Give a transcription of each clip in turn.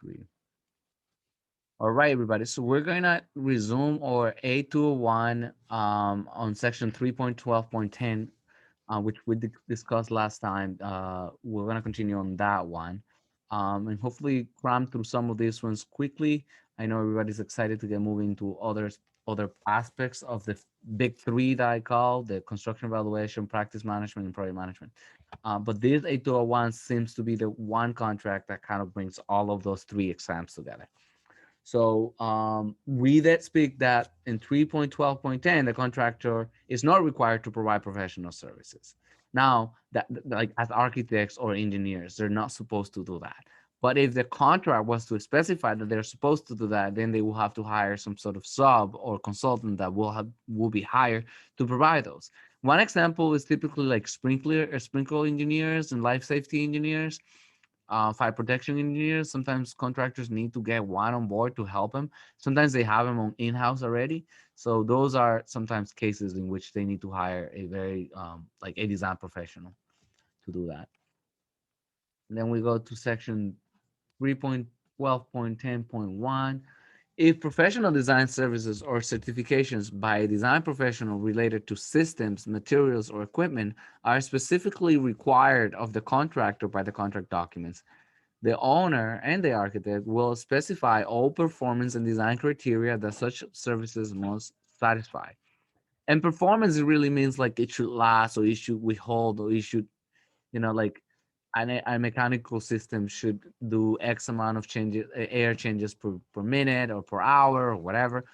3. All right, everybody. So we're going to resume our A201 on section 3.12.10, which we discussed last time. We're going to continue on that one, and hopefully cram through some of these ones quickly. I know everybody's excited to get moving to other aspects of the big three that I call the construction evaluation, practice management, and project management. But this A201 seems to be the one contract that kind of brings all of those three exams together. So we that speak that in 3.12.10, the contractor is not required to provide professional services. Now, that like as architects or engineers, they're not supposed to do that. But if the contract was to specify that they're supposed to do that, then they will have to hire some sort of sub or consultant that will be hired to provide those. One example is typically like sprinkler engineers and life safety engineers, fire protection engineers. Sometimes contractors need to get one on board to help them. Sometimes they have them on in-house already. So those are sometimes cases in which they need to hire a very like a design professional to do that. And then we go to section 3.12.10.1. If professional design services or certifications by a design professional related to systems, materials, or equipment are specifically required of the contractor by the contract documents, the owner and the architect will specify all performance and design criteria that such services must satisfy. And performance really means like it should last, or it should withhold, or it should, like a mechanical system should do X amount of changes, air changes per minute or per hour or whatever.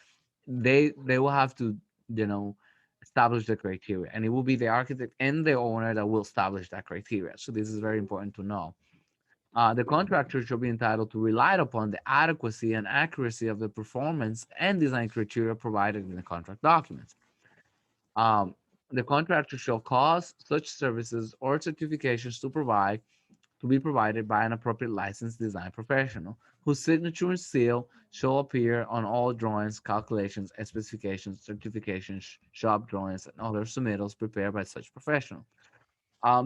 They will have to, you know, establish the criteria, and it will be the architect and the owner that will establish that criteria. So this is very important to know. The contractor should be entitled to rely upon the adequacy and accuracy of the performance and design criteria provided in the contract documents. Um, the contractor shall cause such services or certifications to be provided by an appropriate licensed design professional, whose signature and seal shall appear on all drawings, calculations, specifications, certifications, shop drawings, and other submittals prepared by such professional.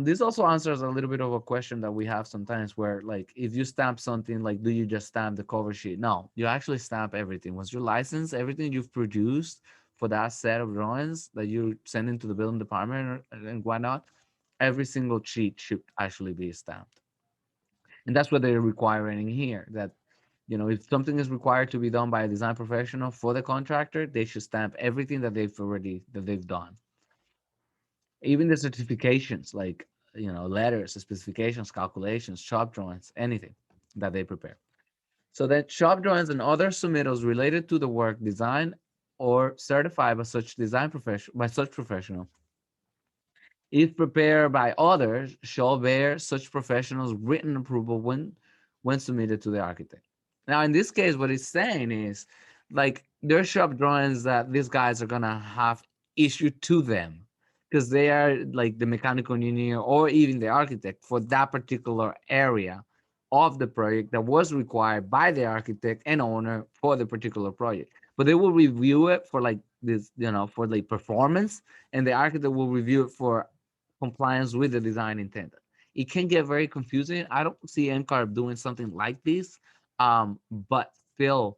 This also answers a little bit of a question that we have sometimes where, like, if you stamp something, like, do you just stamp the cover sheet? No, you actually stamp everything. Once you license everything you've produced for that set of drawings that you send into the building department and whatnot, every single sheet should actually be stamped. And that's what they're requiring here. That, if something is required to be done by a design professional for the contractor, they should stamp everything that they've done, even the certifications, like, letters, specifications, calculations, shop drawings, anything that they prepare. So that shop drawings and other submittals related to the work designed or certified by such professional, if prepared by others, shall bear such professionals written approval when submitted to the architect. Now in this case, what it's saying is, like, their shop drawings that these guys are gonna have issued to them, because they are like the mechanical engineer or even the architect for that particular area of the project that was required by the architect and owner for the particular project. But they will review it for like this, for the performance, and the architect will review it for compliance with the design intent. It can get very confusing. I don't see NCARB doing something like this, but still,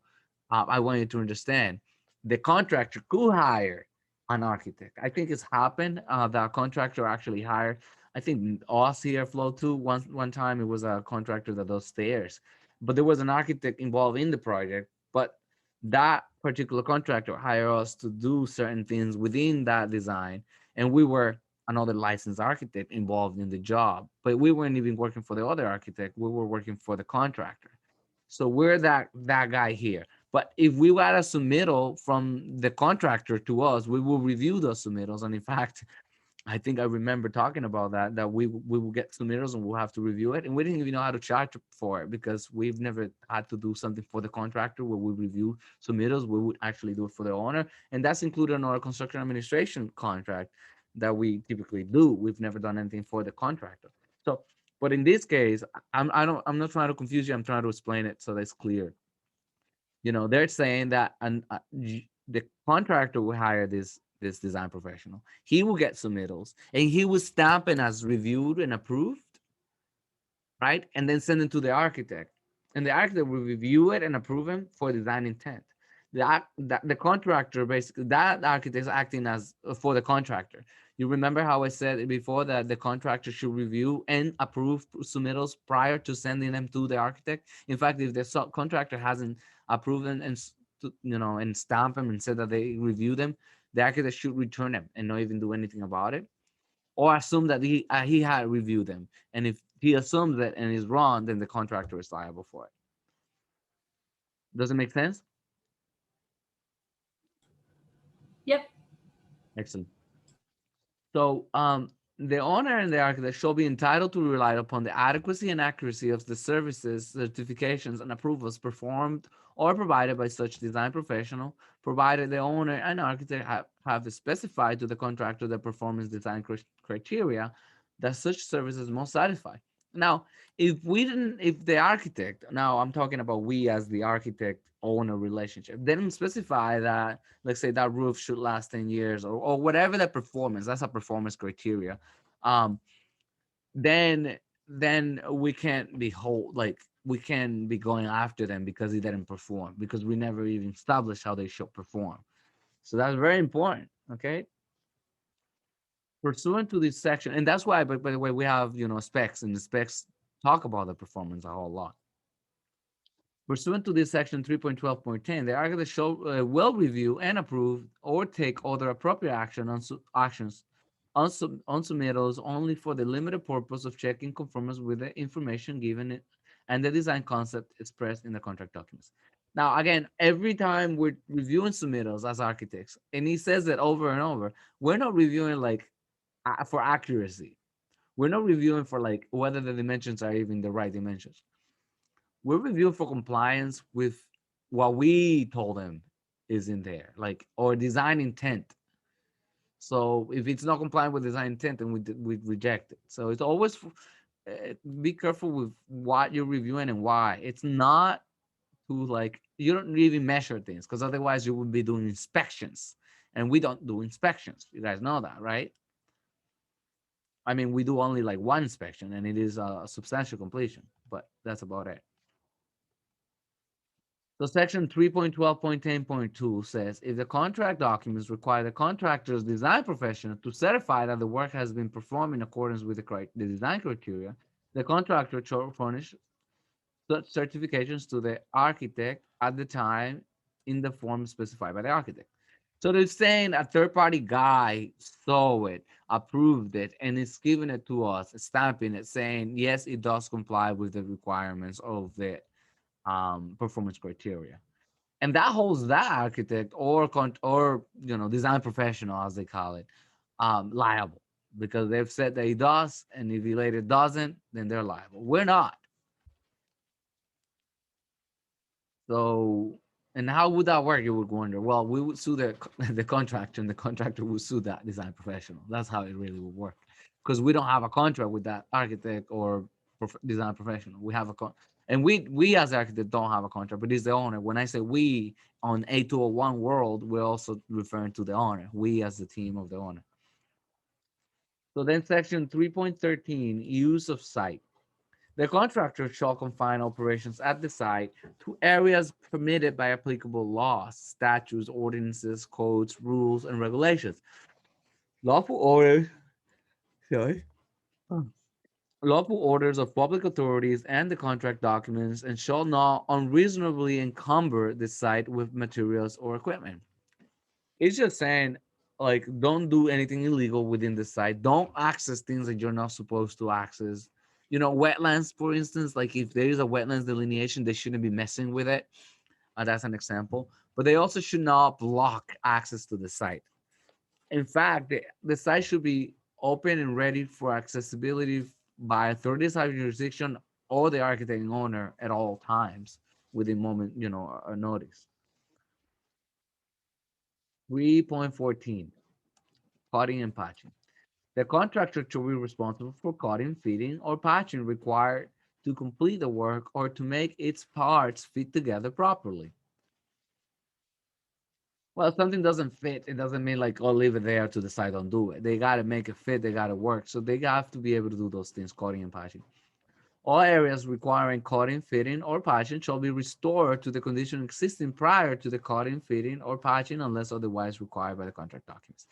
I want you to understand the contractor could hire an architect. I think it's happened. The contractor actually hired, I think, us here, Flow too. One time it was a contractor that does stairs, but there was an architect involved in the project. But that particular contractor hired us to do certain things within that design, and we were another licensed architect involved in the job, but we weren't even working for the other architect. We were working for the contractor. So we're that guy here. But if we got a submittal from the contractor to us, we will review those submittals. And in fact, I think I remember talking about that we will get submittals and we'll have to review it. And we didn't even know how to charge for it because we've never had to do something for the contractor where we review submittals. We would actually do it for the owner. And that's included in our construction administration contract that we typically do. We've never done anything for the contractor. So, but in this case, I'm not trying to confuse you. I'm trying to explain it so that's clear. They're saying that the contractor will hire this design professional. He will get submittals and he will stamp it as reviewed and approved, right? And then send it to the architect. and the architect will review it and approve him for design intent. The contractor, basically, that architect is acting as for the contractor. You remember how I said before that the contractor should review and approve submittals prior to sending them to the architect. In fact, if the contractor hasn't approved them and and stamp them and said that they review them, the architect should return them and not even do anything about it, or assume that he had reviewed them. And if he assumes that and is wrong, then the contractor is liable for it. Does it make sense? Yep. Excellent. So, the owner and the architect shall be entitled to rely upon the adequacy and accuracy of the services, certifications, and approvals performed or provided by such design professional, provided the owner and architect have specified to the contractor the performance design criteria that such services must satisfy. Now, if the architect, now I'm talking about we as the architect owner relationship, didn't specify that, let's say that roof should last 10 years, or whatever the performance, that's a performance criteria, um then we can't be like we can be going after them because he didn't perform, because we never even established how they should perform. So that's very important. Okay, pursuant to this section, and that's why, by the way, we have, specs, and the specs talk about the performance a whole lot. Pursuant to this section 3.12.10, the architect will review and approve or take other appropriate actions on submittals only for the limited purpose of checking conformance with the information given and the design concept expressed in the contract documents. Now, again, every time we're reviewing submittals as architects, and he says that over and over, we're not reviewing like for accuracy. We're not reviewing for like whether the dimensions are even the right dimensions. We're reviewing for compliance with what we told them is in there, like, or design intent. So if it's not compliant with design intent, then we reject it. So it's always be careful with what you're reviewing and why. It's not to like, you don't really measure things, because otherwise you would be doing inspections, and we don't do inspections. You guys know that, right? I mean, we do only like one inspection, and it is a substantial completion, but that's about it. So section 3.12.10.2 says if the contract documents require the contractor's design professional to certify that the work has been performed in accordance with the design criteria, the contractor shall furnish such certifications to the architect at the time in the form specified by the architect. So they're saying a third-party guy saw it, approved it, and is giving it to us, stamping it, saying yes, it does comply with the requirements of the performance criteria, and that holds that architect or design professional, as they call it, liable, because they've said that he does, and if he later doesn't, then they're liable. We're not. So, and how would that work? You would wonder. Well, we would sue the the contractor, and the contractor would sue that design professional. That's how it really would work, because we don't have a contract with that architect or design professional. We have and we as architect don't have a contract, but it's the owner. When I say we on A201 world, we're also referring to the owner. We as the team of the owner. So then, section 3.13, use of site. The contractor shall confine operations at the site to areas permitted by applicable laws, statutes, ordinances, codes, rules, and regulations. Lawful orders, sorry. Lawful orders of public authorities and the contract documents, and shall not unreasonably encumber the site with materials or equipment. It's just saying, like, don't do anything illegal within the site. Don't access things that you're not supposed to access. Wetlands, for instance, like if there is a wetlands delineation, they shouldn't be messing with it. That's an example. But they also should not block access to the site. In fact, the site should be open and ready for accessibility by authorities of jurisdiction or the architect and owner at all times within moment, a notice. 3.14, cutting and patching. The contractor shall be responsible for cutting, fitting, or patching required to complete the work or to make its parts fit together properly. Well, if something doesn't fit, it doesn't mean like, oh, leave it there to the side, don't do it. They got to make it fit, they got to work. So they have to be able to do those things, cutting and patching. All areas requiring cutting, fitting, or patching shall be restored to the condition existing prior to the cutting, fitting, or patching unless otherwise required by the contract documents.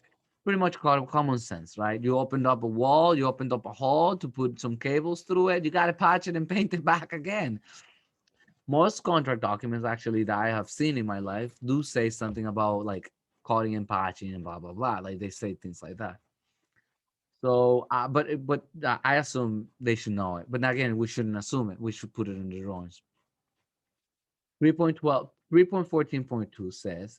Pretty much common sense, right? You opened up a wall, you opened up a hole to put some cables through it, you got to patch it and paint it back again. Most contract documents actually that I have seen in my life do say something about like cutting and patching and blah blah blah. Like they say things like that. So, but I assume they should know it. But again, we shouldn't assume it. We should put it in the drawings. 3.12, 3.14.2 says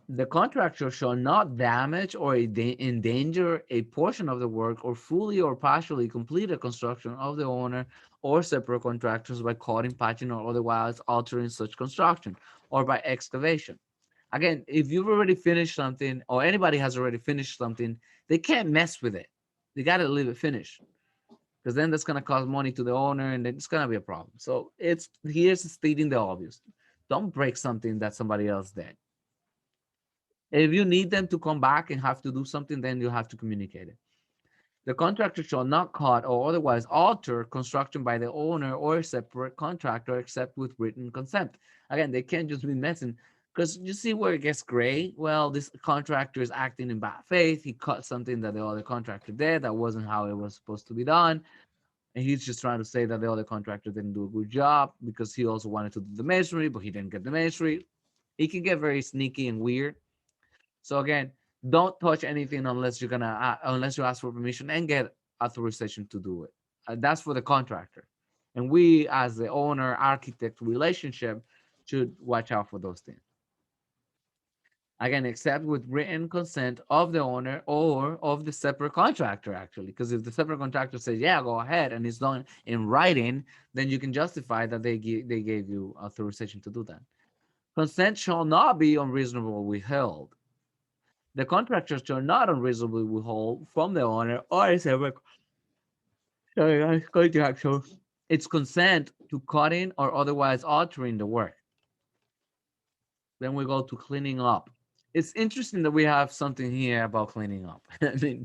the contractor shall not damage or endanger a portion of the work or fully or partially complete a construction of the owner or separate contractors by cutting, patching, or otherwise altering such construction or by excavation. Again, if you've already finished something or anybody has already finished something, they can't mess with it. They got to leave it finished because then that's going to cost money to the owner and it's going to be a problem. So it's here's stating the obvious. Don't break something that somebody else did. If you need them to come back and have to do something, then you have to communicate it. The contractor shall not cut or otherwise alter construction by the owner or a separate contractor except with written consent. Again, they can't just be messing because you see where it gets gray. Well, this contractor is acting in bad faith. He cut something that the other contractor did that wasn't how it was supposed to be done. And he's just trying to say that the other contractor didn't do a good job because he also wanted to do the masonry, but he didn't get the masonry. It can get very sneaky and weird. So again, don't touch anything unless you're gonna unless you ask for permission and get authorization to do it. That's for the contractor, and we as the owner architect relationship should watch out for those things. Again, except with written consent of the owner or of the separate contractor, actually, because if the separate contractor says, "Yeah, go ahead," and it's done in writing, then you can justify that they gave you authorization to do that. Consent shall not be unreasonably withheld. The contractor shall not unreasonably withhold from the owner or its contractor its consent to cutting or otherwise altering the work. Then we go to cleaning up. It's interesting that we have something here about cleaning up. I mean,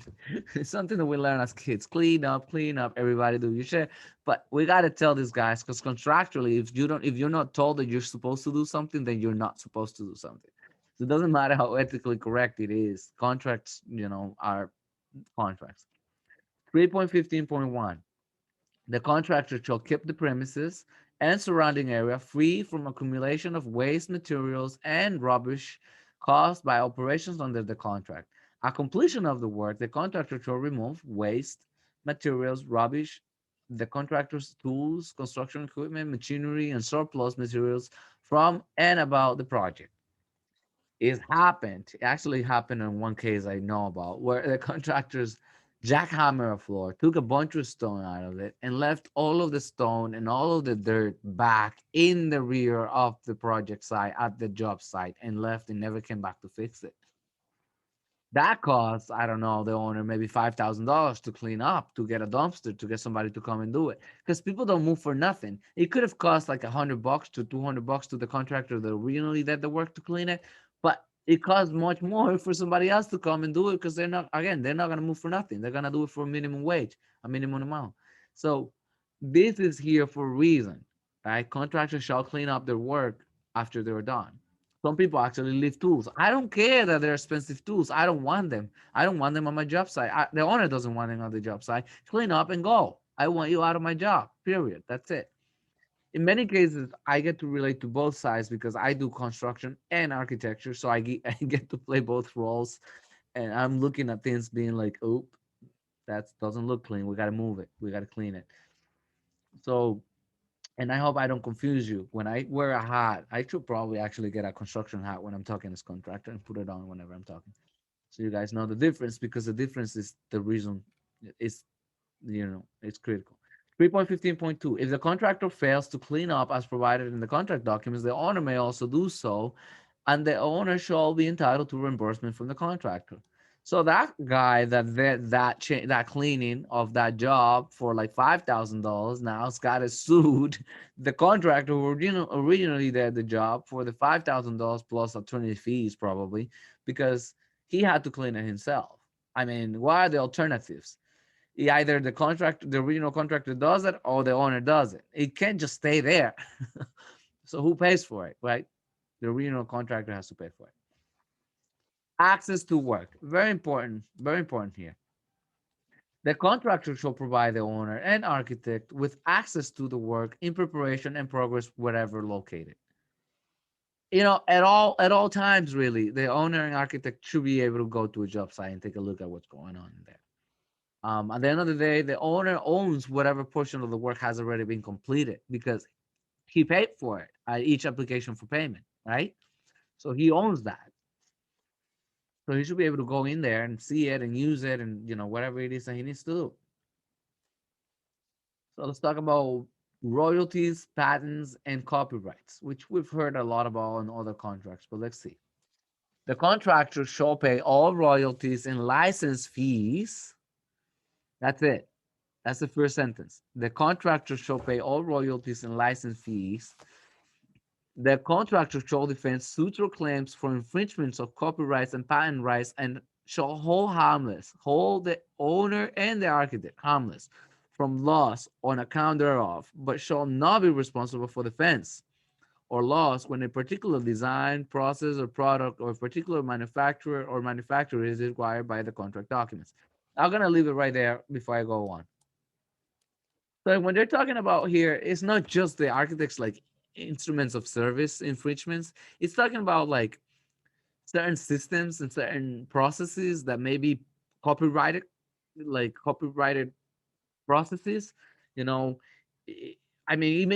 it's something that we learn as kids. Clean up, everybody do your shit. But we gotta tell these guys because contractually, if you're not told that you're supposed to do something, then you're not supposed to do something. So it doesn't matter how ethically correct it is. Contracts, are contracts. 3.15.1. The contractor shall keep the premises and surrounding area free from accumulation of waste materials and rubbish caused by operations under the contract. At completion of the work, the contractor shall remove waste materials, rubbish, the contractor's tools, construction equipment, machinery, and surplus materials from and about the project. It happened. It actually happened in one case I know about where the contractors jackhammer a floor, took a bunch of stone out of it, and left all of the stone and all of the dirt back in the rear of the project site at the job site and left and never came back to fix it. That cost, I don't know, the owner maybe $5,000 to clean up, to get a dumpster, to get somebody to come and do it. Because people don't move for nothing. It could have cost like $100 to $200 to the contractor that originally did the work to clean it, but it costs much more for somebody else to come and do it because they're not gonna move for nothing. They're gonna do it for a minimum wage, a minimum amount. So this is here for a reason, right? Contractors shall clean up their work after they're done. Some people actually leave tools. I don't care that they're expensive tools. I don't want them. I don't want them on my job site. The owner doesn't want them on the job site. Clean up and go. I want you out of my job. Period. That's it. In many cases, I get to relate to both sides because I do construction and architecture. So I get to play both roles. And I'm looking at things being like, oh, that doesn't look clean. We got to move it. We got to clean it. So and I hope I don't confuse you. When I wear a hat, I should probably actually get a construction hat when I'm talking as contractor and put it on whenever I'm talking. So you guys know the difference because the difference is the reason it's it's critical. 3.15.2. If the contractor fails to clean up as provided in the contract documents, the owner may also do so, and the owner shall be entitled to reimbursement from the contractor. So that guy that cleaning of that job for like $5,000 now has got to sued the contractor who originally did the job for the $5,000 plus attorney fees probably because he had to clean it himself. I mean, what are the alternatives? Either the original contractor does it or the owner does it. It can't just stay there. So who pays for it, right? The original contractor has to pay for it. Access to work, very important here. The contractor shall provide the owner and architect with access to the work in preparation and progress wherever located. At all times, really, the owner and architect should be able to go to a job site and take a look at what's going on in there. At the end of the day, the owner owns whatever portion of the work has already been completed because he paid for it at each application for payment, right? So he owns that. So he should be able to go in there and see it and use it and whatever it is that he needs to do. So let's talk about royalties, patents, and copyrights, which we've heard a lot about in other contracts, but let's see. The contractor shall pay all royalties and license fees. That's it. That's the first sentence. The contractor shall pay all royalties and license fees. The contractor shall defend suits or claims for infringements of copyrights and patent rights and shall hold the owner and the architect harmless from loss on account thereof, but shall not be responsible for defense or loss when a particular design, process, or product or a particular manufacturer is required by the contract documents. I'm gonna leave it right there before I go on. So when they're talking about here, it's not just the architects like instruments of service infringements. It's talking about like certain systems and certain processes that may be copyrighted, like copyrighted processes. You know, I mean,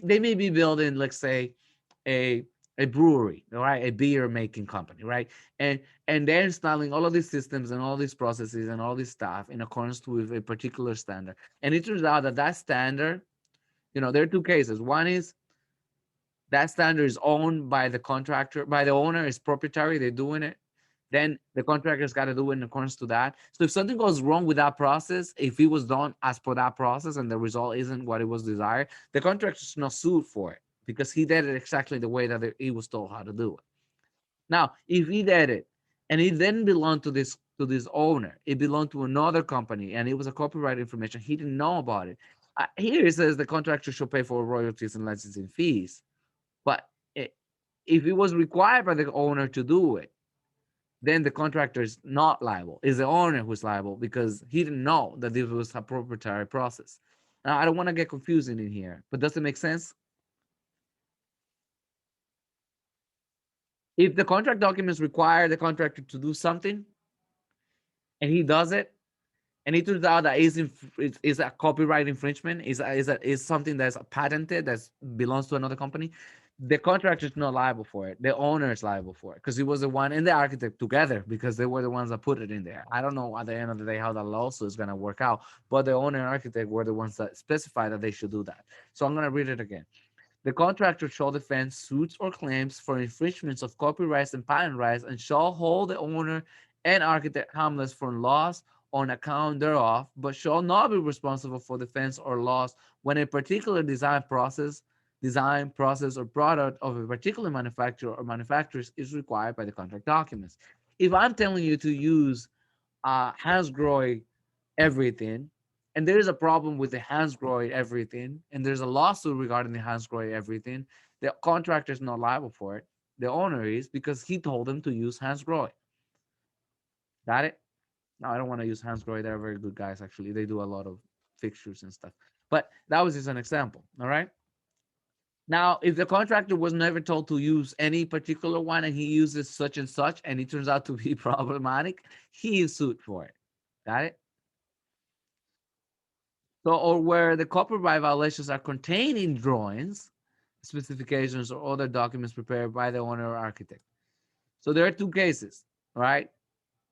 they may be building, let's say, a a brewery, right, a beer making company, right, and they're installing all of these systems and all these processes and all this stuff in accordance with a particular standard. And it turns out that that standard, there are two cases. One is that standard is owned by the contractor, by the owner, is proprietary, they're doing it. Then the contractor's got to do it in accordance to that. So if something goes wrong with that process, if it was done as per that process and the result isn't what it was desired, the contractor's not sued for it because he did it exactly the way that he was told how to do it. Now, if he did it and it then belonged to this owner, it belonged to another company, and it was a copyright information, he didn't know about it. Here it says the contractor should pay for royalties and licensing fees, but if it was required by the owner to do it, then the contractor is not liable. It's the owner who's liable because he didn't know that this was a proprietary process. Now, I don't want to get confusing in here, but does it make sense? If the contract documents require the contractor to do something and he does it, and it turns out that is a copyright infringement, is something that's patented, that belongs to another company, the contractor is not liable for it. The owner is liable for it because he was the one and the architect together, because they were the ones that put it in there. I don't know at the end of the day how that lawsuit is going to work out, but the owner and architect were the ones that specified that they should do that. So I'm going to read it again. The contractor shall defend suits or claims for infringements of copyrights and patent rights and shall hold the owner and architect harmless from loss on account thereof, but shall not be responsible for defense or loss when a particular design process, or product of a particular manufacturer or manufacturers is required by the contract documents. If I'm telling you to use Hansgrohe everything, and there is a problem with the Hansgrohe everything, and there's a lawsuit regarding the Hansgrohe everything, the contractor is not liable for it. The owner is, because he told them to use Hansgrohe. Got it? No, I don't want to use Hansgrohe. They're very good guys, actually. They do a lot of fixtures and stuff. But that was just an example. All right. Now, if the contractor was never told to use any particular one and he uses such and such, and it turns out to be problematic, he is sued for it. Got it? So, or where the copyright violations are contained in drawings, specifications, or other documents prepared by the owner or architect. So there are two cases, right?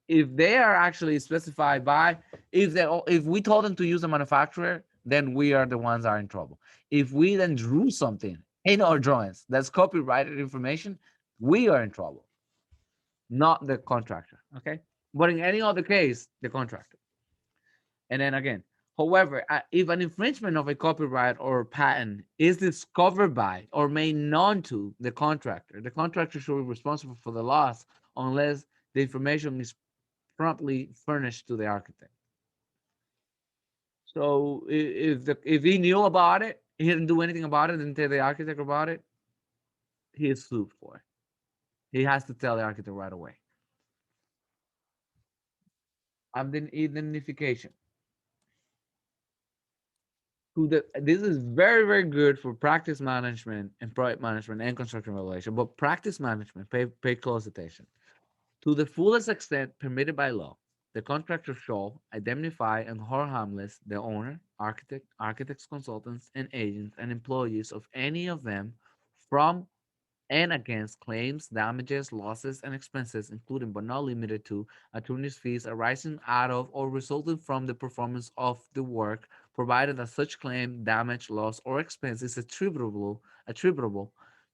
If they are actually specified by, if we told them to use a manufacturer, then we are the ones that are in trouble. If we then drew something in our drawings that's copyrighted information, we are in trouble, not the contractor. Okay. But in any other case, the contractor. And then again, however, if an infringement of a copyright or patent is discovered by or made known to the contractor should be responsible for the loss unless the information is promptly furnished to the architect. So if he knew about it, he didn't do anything about it, didn't tell the architect about it, he is sued for it. He has to tell the architect right away. Identification. This is very, very good for practice management and project management and construction evaluation. But practice management, pay close attention. To the fullest extent permitted by law, the contractor shall indemnify and hold harmless the owner, architect, architects, consultants, and agents and employees of any of them from and against claims, damages, losses, and expenses, including but not limited to attorney's fees arising out of or resulting from the performance of the work, provided that such claim, damage, loss, or expense is attributable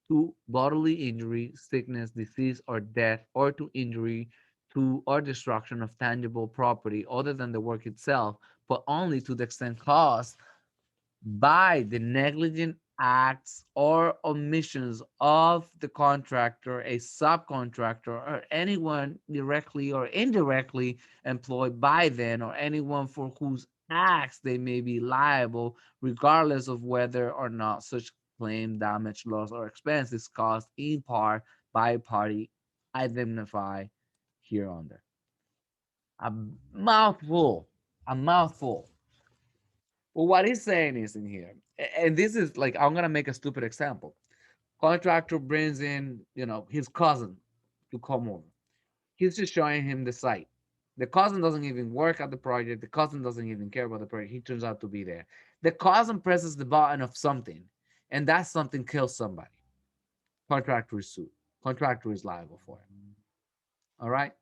to bodily injury, sickness, disease, or death, or to injury to or destruction of tangible property other than the work itself, but only to the extent caused by the negligent acts or omissions of the contractor, a subcontractor, or anyone directly or indirectly employed by them, or anyone for whose acts they may be liable, regardless of whether or not such claim, damage, loss, or expense is caused in part by a party identified hereunder. A mouthful, a mouthful. Well, what he's saying is in here, and this is like, I'm gonna make a stupid example. Contractor brings in, his cousin to come over. He's just showing him the site. The cousin doesn't even work at the project. The cousin doesn't even care about the project. He turns out to be there. The cousin presses the button of something, and that something kills somebody. Contractor is sued. Contractor is liable for it. All right.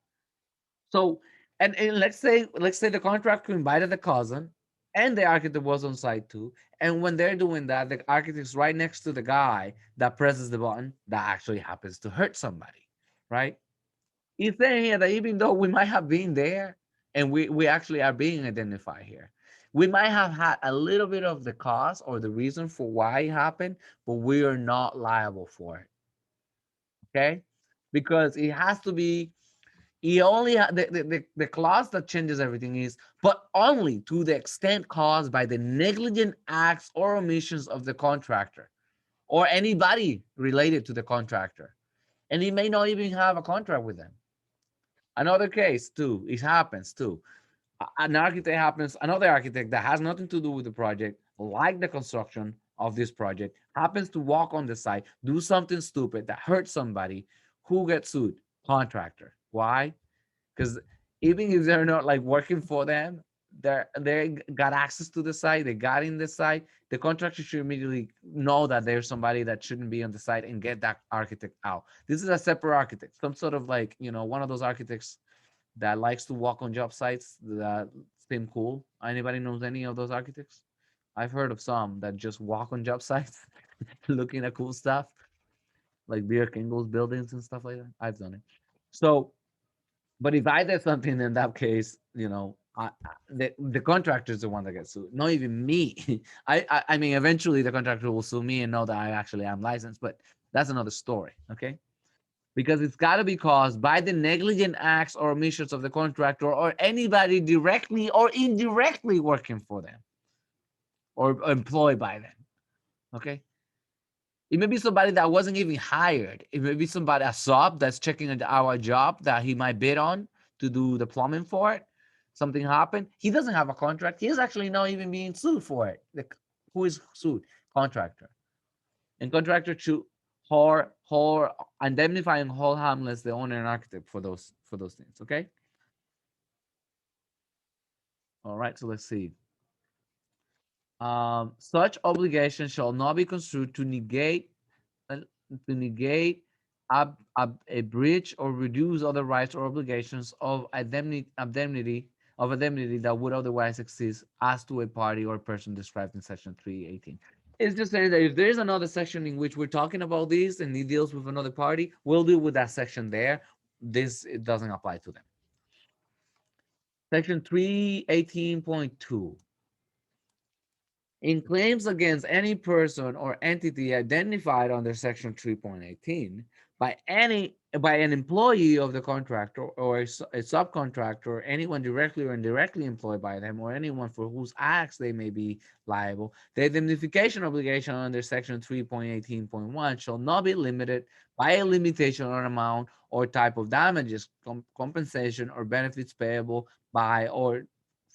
So, and let's say the contractor invited the cousin, and the architect was on site too. And when they're doing that, the architect's right next to the guy that presses the button that actually happens to hurt somebody, right? He's saying here that even though we might have been there, and we actually are being identified here, we might have had a little bit of the cause or the reason for why it happened, but we are not liable for it. Okay, because it has to be, he only the clause that changes everything is but only to the extent caused by the negligent acts or omissions of the contractor or anybody related to the contractor, and he may not even have a contract with them. Another case too, it happens too. An architect happens, another architect that has nothing to do with the project, like the construction of this project, happens to walk on the site, do something stupid that hurts somebody. Who gets sued? Contractor. Why? Because even if they're not like working for them, they got access to the site, they got in the site, the contractor should immediately know that there's somebody that shouldn't be on the site and get that architect out. This is a separate architect, some sort of like, one of those architects that likes to walk on job sites that seem cool. Anybody knows any of those architects? I've heard of some that just walk on job sites looking at cool stuff like Beer Kingles buildings and stuff like that. I've done it. So, but if I did something in that case, the contractor is the one that gets sued, not even me. I mean, eventually the contractor will sue me and know that I actually am licensed, but that's another story, okay? Because it's got to be caused by the negligent acts or omissions of the contractor or anybody directly or indirectly working for them or employed by them, okay? It may be somebody that wasn't even hired. It may be somebody, a sub that's checking our job that he might bid on to do the plumbing for it. Something happened. He doesn't have a contract. He is actually not even being sued for it. Who is sued? Contractor. And contractor to or indemnify and hold harmless the owner and architect for those things. Okay. All right. So let's see. Such obligation shall not be construed uh, to negate a breach or reduce other rights or obligations of indemnity that would otherwise exist as to a party or person described in section 318. It's just saying that if there is another section in which we're talking about this and it deals with another party, we'll deal with that section there. This, it doesn't apply to them. Section 318.2. In claims against any person or entity identified under section 3.18 by an employee of the contractor or a subcontractor or anyone directly or indirectly employed by them or anyone for whose acts they may be liable, the indemnification obligation under section 3.18.1 shall not be limited by a limitation on amount or type of damages, compensation, or benefits payable by or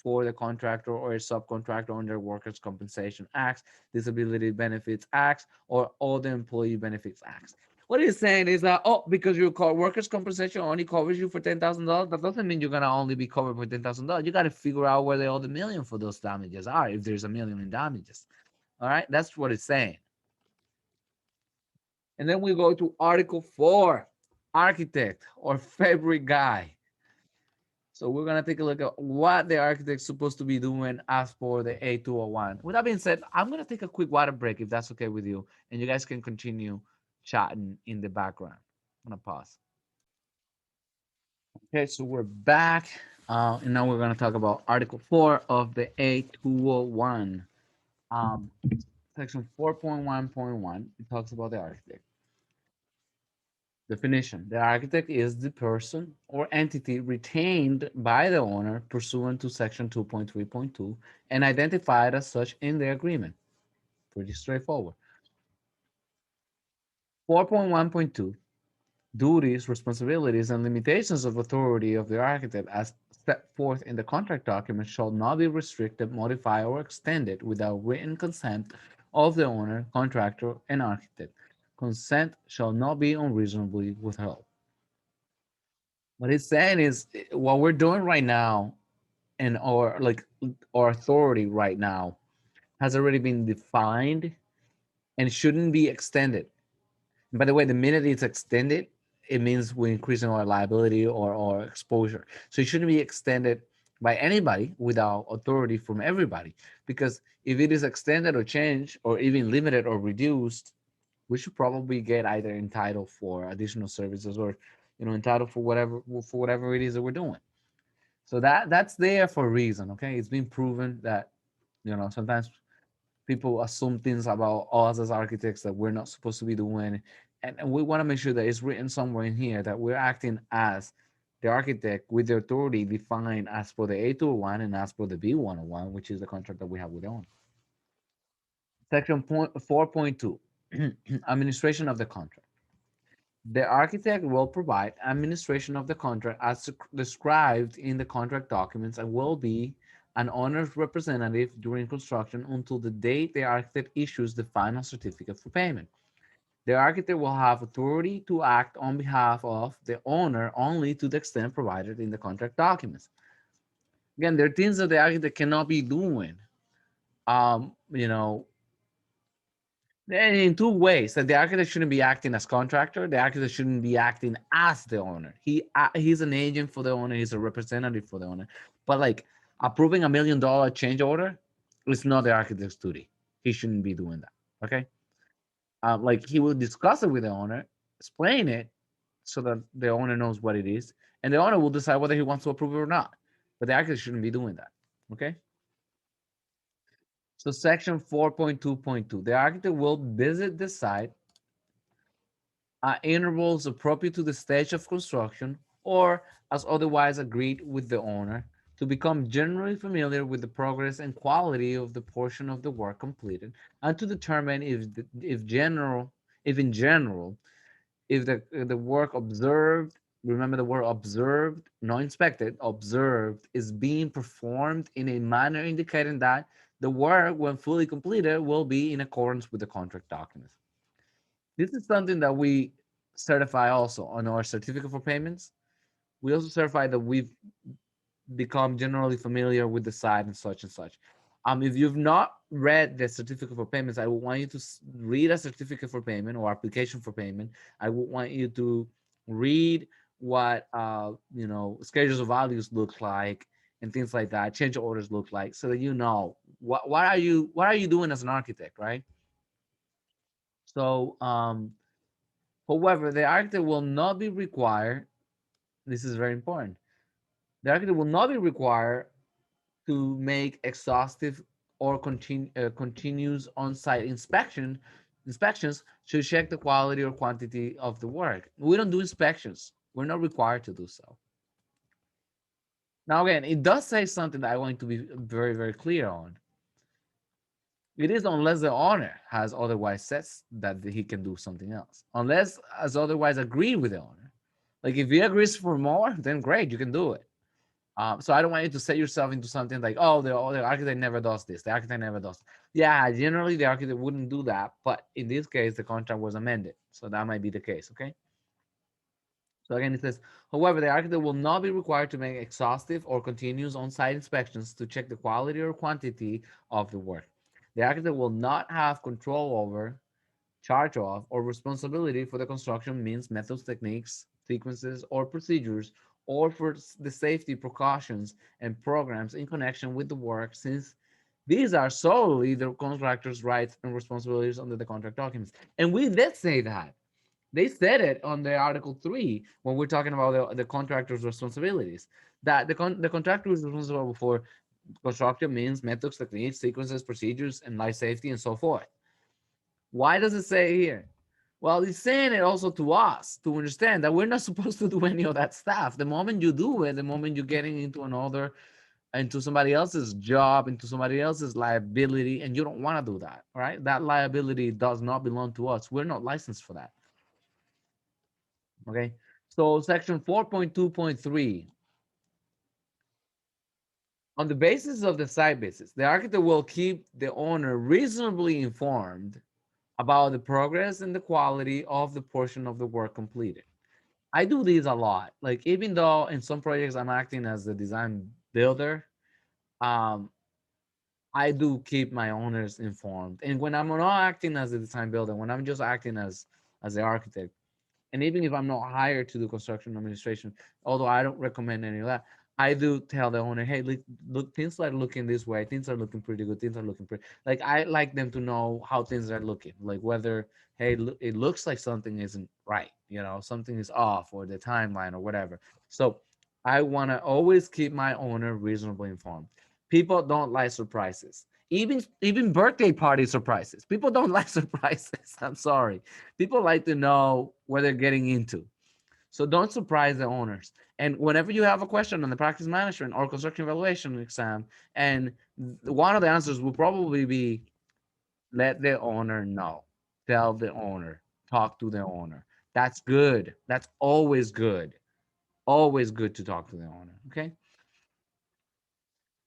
for the contractor or a subcontractor under Workers' Compensation Acts, Disability Benefits Acts, or all the Employee Benefits Acts. What he's saying is that, oh, because your workers' compensation only covers you for $10,000, that doesn't mean you're gonna only be covered for $10,000. You got to figure out where the other million for those damages are, if there's a million in damages. All right, that's what it's saying. And then we go to Article 4, architect or fabric guy. So we're gonna take a look at what the architect's supposed to be doing as for the A201. With that being said, I'm gonna take a quick water break if that's okay with you, and you guys can continue chatting in the background. I'm gonna pause. Okay, so we're back, and now we're gonna talk about Article 4 of the A201. Um, Section 4.1.1, it talks about the architect. Definition: the architect is the person or entity retained by the owner pursuant to section 2.3.2 and identified as such in the agreement. Pretty straightforward. 4.1.2: duties, responsibilities, and limitations of authority of the architect as set forth in the contract document shall not be restricted, modified, or extended without written consent of the owner, contractor, and architect. Consent shall not be unreasonably withheld. What it's saying is what we're doing right now and our authority right now has already been defined and shouldn't be extended. And by the way, the minute it's extended, it means we're increasing our liability or our exposure. So it shouldn't be extended by anybody without authority from everybody. Because if it is extended or changed or even limited or reduced, we should probably get either entitled for additional services or entitled for whatever it is that we're doing. So that's there for a reason. Okay, it's been proven that sometimes people assume things about us as architects that we're not supposed to be doing, and we want to make sure that it's written somewhere in here that we're acting as the architect with the authority defined as for the A201 and as for the B101, which is the contract that we have with them. Section 4.2, administration of the contract. The architect will provide administration of the contract as described in the contract documents and will be an owner's representative during construction until the date the architect issues the final certificate for payment. The architect will have authority to act on behalf of the owner only to the extent provided in the contract documents. Again, there are things that the architect cannot be doing. Um, you know, in two ways that the architect shouldn't be acting as contractor, the architect shouldn't be acting as the owner. He's an agent for the owner, he's a representative for the owner, but like approving $1 million change order is not the architect's duty. He shouldn't be doing that. Okay. Like he will discuss it with the owner, explain it so that the owner knows what it is, and the owner will decide whether he wants to approve it or not, but the architect shouldn't be doing that. Okay. So section 4.2.2, the architect will visit the site at intervals appropriate to the stage of construction or as otherwise agreed with the owner to become generally familiar with the progress and quality of the portion of the work completed and to determine if in general if the work observed, remember the word observed, not inspected, observed, is being performed in a manner indicating that the work when fully completed will be in accordance with the contract documents. This is something that we certify also on our certificate for payments. We also certify that we've become generally familiar with the site and such and such. If you've not read the certificate for payments, I would want you to read a certificate for payment or application for payment. I would want you to read what schedules of values look like and things like that, change orders look like, so that you know what are you doing as an architect, right? So however, the architect will not be required, this is very important, the architect will not be required to make exhaustive or continues on-site inspections to check the quality or quantity of the work. We don't do inspections. We're not required to do so. Now, again, it does say something that I want to be very, very clear on. It is unless the owner has otherwise says that he can do something else, unless has otherwise agreed with the owner. Like if he agrees for more, then great, you can do it. So I don't want you to set yourself into something like, the architect never does this. The architect never does. Yeah, generally the architect wouldn't do that, but in this case, the contract was amended, so that might be the case. Okay. So again, it says, however, the architect will not be required to make exhaustive or continuous on-site inspections to check the quality or quantity of the work. The architect will not have control over, charge of, or responsibility for the construction means, methods, techniques, sequences, or procedures, or for the safety precautions and programs in connection with the work, since these are solely the contractor's rights and responsibilities under the contract documents. And we did say that. They said it on the Article 3 when we're talking about the contractor's responsibilities, that the contractor is responsible for construction means, methods, techniques, sequences, procedures, and life safety, and so forth. Why does it say here? Well, it's saying it also to us to understand that we're not supposed to do any of that stuff. The moment you do it, the moment you're getting into somebody else's job, into somebody else's liability, and you don't want to do that, right? That liability does not belong to us. We're not licensed for that. Okay. So section 4.2.3, on the basis of the site visits, the architect will keep the owner reasonably informed about the progress and the quality of the portion of the work completed. I do these a lot. Like even though in some projects I'm acting as the design builder, um, I do keep my owners informed. And when I'm not acting as a design builder, when I'm just acting as the architect, and even if I'm not hired to do construction administration, although I don't recommend any of that, I do tell the owner, hey, look, things are looking this way. Things are looking pretty good. Things are looking pretty. Like I like them to know how things are looking. Like whether, hey, it looks like something isn't right. Something is off, or the timeline, or whatever. So I want to always keep my owner reasonably informed. People don't like surprises. Even birthday party surprises. People don't like surprises. I'm sorry. People like to know what they're getting into. So don't surprise the owners. And whenever you have a question on the practice management or construction evaluation exam, and one of the answers will probably be, let the owner know, tell the owner, talk to the owner. That's good. That's always good. Always good to talk to the owner. Okay.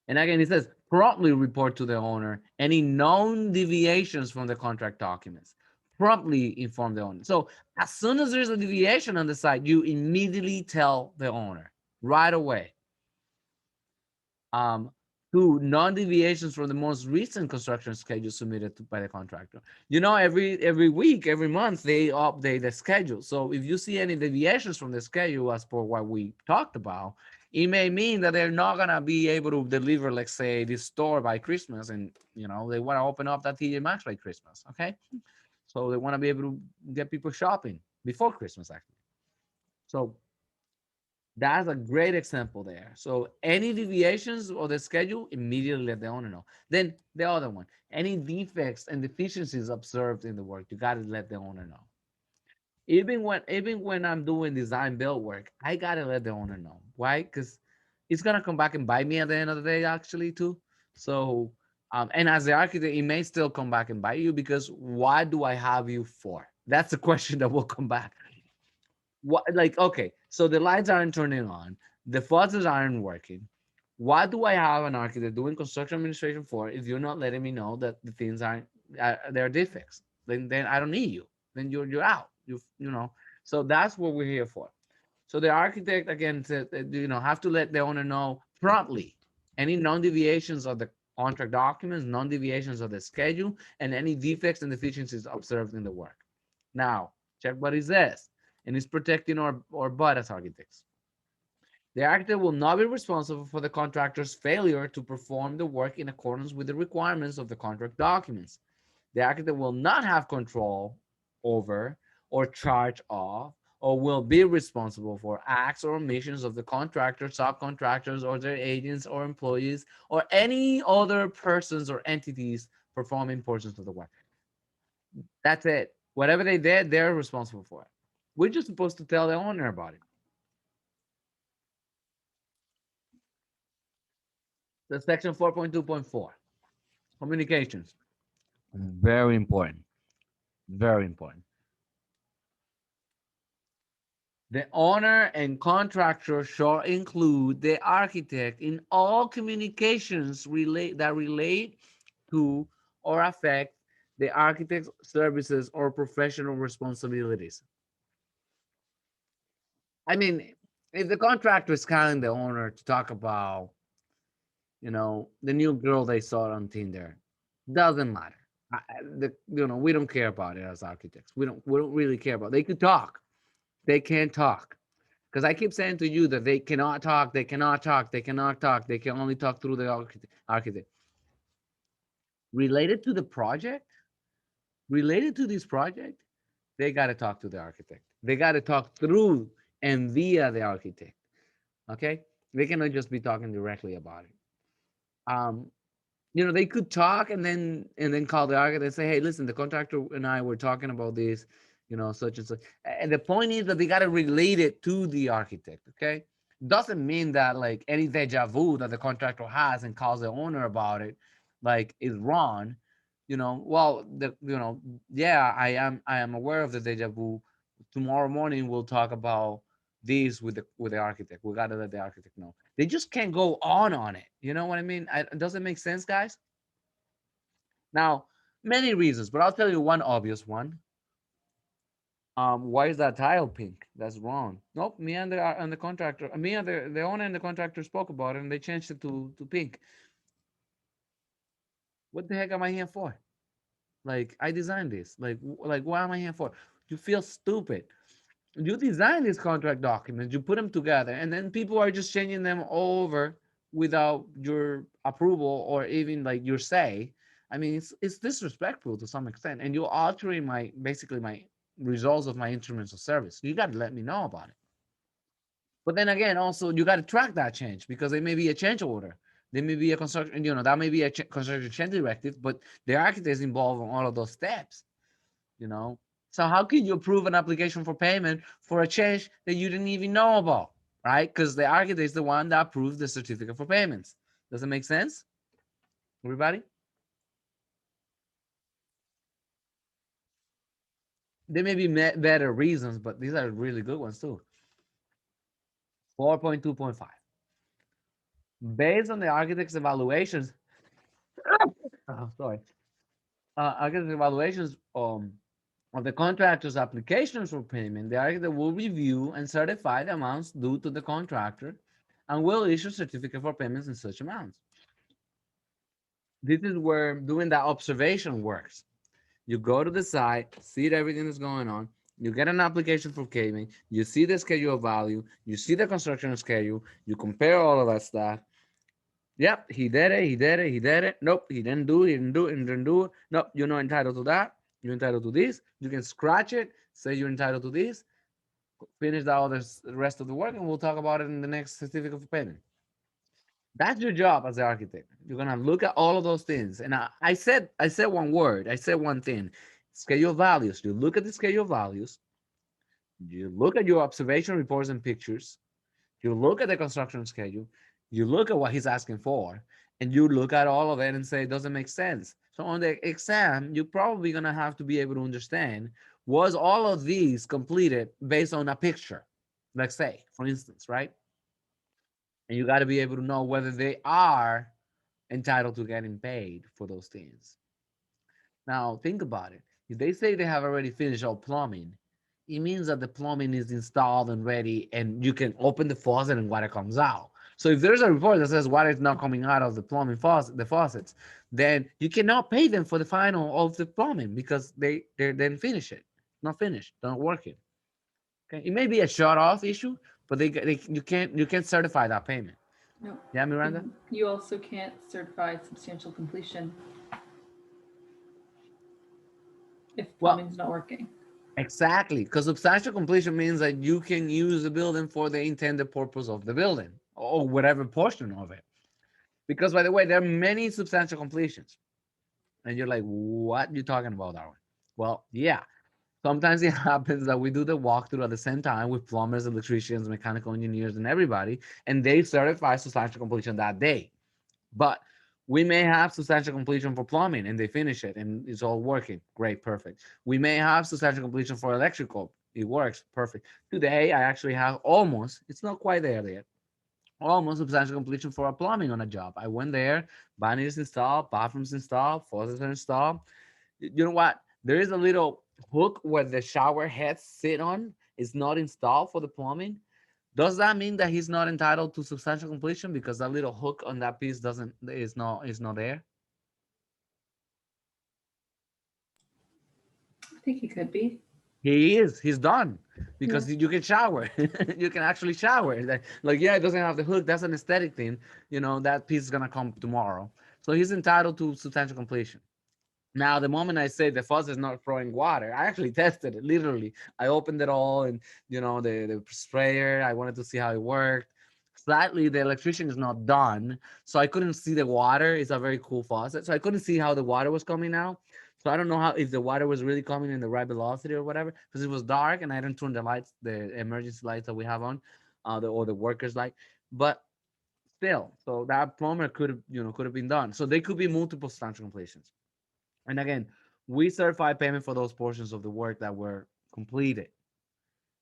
And again, it says promptly report to the owner any known deviations from the contract documents. Promptly inform the owner. So as soon as there's a deviation on the site, you immediately tell the owner right away. Um, to non-deviations from the most recent construction schedule submitted by the contractor. Every week, every month, they update the schedule. So if you see any deviations from the schedule as per what we talked about, it may mean that they're not gonna be able to deliver, let's say, this store by Christmas, and they want to open up that TJ Maxx by Christmas. Okay, so they want to be able to get people shopping before Christmas, actually. So that's a great example there. So any deviations of the schedule, immediately let the owner know. Then the other one, any defects and deficiencies observed in the work, you gotta let the owner know. Even when I'm doing design build work, I gotta let the owner know. Why? Because it's gonna come back and bite me at the end of the day, actually, too. So, and as the architect, it may still come back and bite you, because why do I have you for? That's the question that will come back. What, like, okay, so the lights aren't turning on, the faucets aren't working. Why do I have an architect doing construction administration for if you're not letting me know that the things aren't, there are defects? Then I don't need you. Then you're out. You know. So that's what we're here for. So the architect, again, said, have to let the owner know promptly any non-deviations of the contract documents, non-deviations of the schedule, and any defects and deficiencies observed in the work. Now, check what it says, and it's protecting our butt as architects. The architect will not be responsible for the contractor's failure to perform the work in accordance with the requirements of the contract documents. The architect will not have control over, or charge of, or or will be responsible for acts or omissions of the contractor, subcontractors, or their agents or employees, or any other persons or entities performing portions of the work. That's it. Whatever they did, they're responsible for it. We're just supposed to tell the owner about it. That's section 4.2.4. Communications. Very important. Very important. The owner and contractor shall include the architect in all communications that relate to or affect the architect's services or professional responsibilities. I mean, if the contractor is calling the owner to talk about, the new girl they saw on Tinder, doesn't matter. We don't care about it as architects. We don't really care about it. They could talk. They can't talk. Because I keep saying to you that they cannot talk, they cannot talk, they cannot talk, they can only talk through the architect. Related to the project, related to this project, they got to talk to the architect. They got to talk through and via the architect. Okay? They cannot just be talking directly about it. They could talk and then call the architect and say, hey, listen, the contractor and I were talking about this, such and such. And the point is that they got to relate it to the architect. Okay? Doesn't mean that like any deja vu that the contractor has and calls the owner about it, like is wrong. Well, yeah, I am aware of the deja vu. Tomorrow morning we'll talk about this with the architect. We got to let the architect know. They just can't go on it. You know what I mean? Does it make sense, guys? Now, many reasons, but I'll tell you one obvious one. Why is that tile pink? That's wrong. Nope. Me and the contractor, me and the owner and the contractor spoke about it, and they changed it to pink. What the heck am I here for? Like, I designed this. Like, what am I here for? You feel stupid. You design these contract documents, you put them together, and then people are just changing them over without your approval or even like your say. I mean, it's disrespectful to some extent, and you're altering basically my results of my instruments of service. You got to let me know about it. But then again, also you got to track that change because there may be a change order. There may be a construction, that may be a construction change directive, but the architect is involved in all of those steps. you know. So how can you approve an application for payment for a change that you didn't even know about, right? Because the architect is the one that approves the certificate for payments. Does it make sense, everybody? There may be better reasons, but these are really good ones too. 4.2.5. Based on the architect's evaluations, sorry, architect's evaluations of the contractor's applications for payment, the architect will review and certify the amounts due to the contractor and will issue certificate for payments in such amounts. This is where doing that observation works. You go to the site, see everything that's going on, you get an application for payment, you see the schedule of value, you see the construction schedule, you compare all of that stuff. Yep, he did it, he did it, he did it. Nope, he didn't do it, he didn't do it, he didn't do it. Nope, you're not entitled to that. You're entitled to this. You can scratch it, say you're entitled to this, finish the rest of the work, and we'll talk about it in the next certificate for payment. That's your job as the architect. You're gonna look at all of those things. And I said one word, I said one thing. Schedule values. You look at the schedule values, you look at your observation reports and pictures, you look at the construction schedule, you look at what he's asking for, and you look at all of it and say it doesn't make sense. So on the exam, you're probably gonna have to be able to understand, was all of these completed based on a picture, let's say, for instance, right? And you got to be able to know whether they are entitled to getting paid for those things. Now, think about it. If they say they have already finished all plumbing, it means that the plumbing is installed and ready, and you can open the faucet and water comes out. So if there's a report that says water is not coming out of the plumbing faucet, the faucets, then you cannot pay them for the final of the plumbing because they didn't finish it, not finished, not working. Okay, it may be a shut off issue, but you can't certify that payment. No. Yeah, Miranda. You also can't certify substantial completion if Well, plumbing's not working. Exactly, because substantial completion means that you can use the building for the intended purpose of the building or whatever portion of it. Because by the way, there are many substantial completions, and you're like, "What you talking about, Darwin?" Well, yeah. Sometimes it happens that we do the walkthrough at the same time with plumbers, electricians, mechanical engineers, and everybody, and they certify substantial completion that day. But we may have substantial completion for plumbing and they finish it and it's all working. Great, perfect. We may have substantial completion for electrical. It works perfect. Today, I actually have almost, it's not quite there yet, almost substantial completion for a plumbing on a job. I went there, vanity is installed, bathrooms installed, faucets are installed. You know what? There is a little hook where the shower heads sit on. It's not installed for the plumbing. Does that mean that he's not entitled to substantial completion because that little hook on that piece doesn't is not there? I think he could be. He is. He's done Yeah. because you can shower. You can actually shower. Like, yeah, it doesn't have the hook. That's an aesthetic thing. You know, that piece is gonna come tomorrow. So he's entitled to substantial completion. Now, the moment I say the faucet is not throwing water, I actually tested it. Literally, I opened it all, and the sprayer. I wanted to see how it worked. Slightly, the electrician is not done, so I couldn't see the water. It's a very cool faucet, so I couldn't see how the water was coming out. So I don't know how if the water was really coming in the right velocity or whatever, because it was dark and I didn't turn the lights, the emergency lights that we have on, or the workers light. But still, so that plumber could have been done. So they could be multiple substantial completions. And again, we certify payment for those portions of the work that were completed.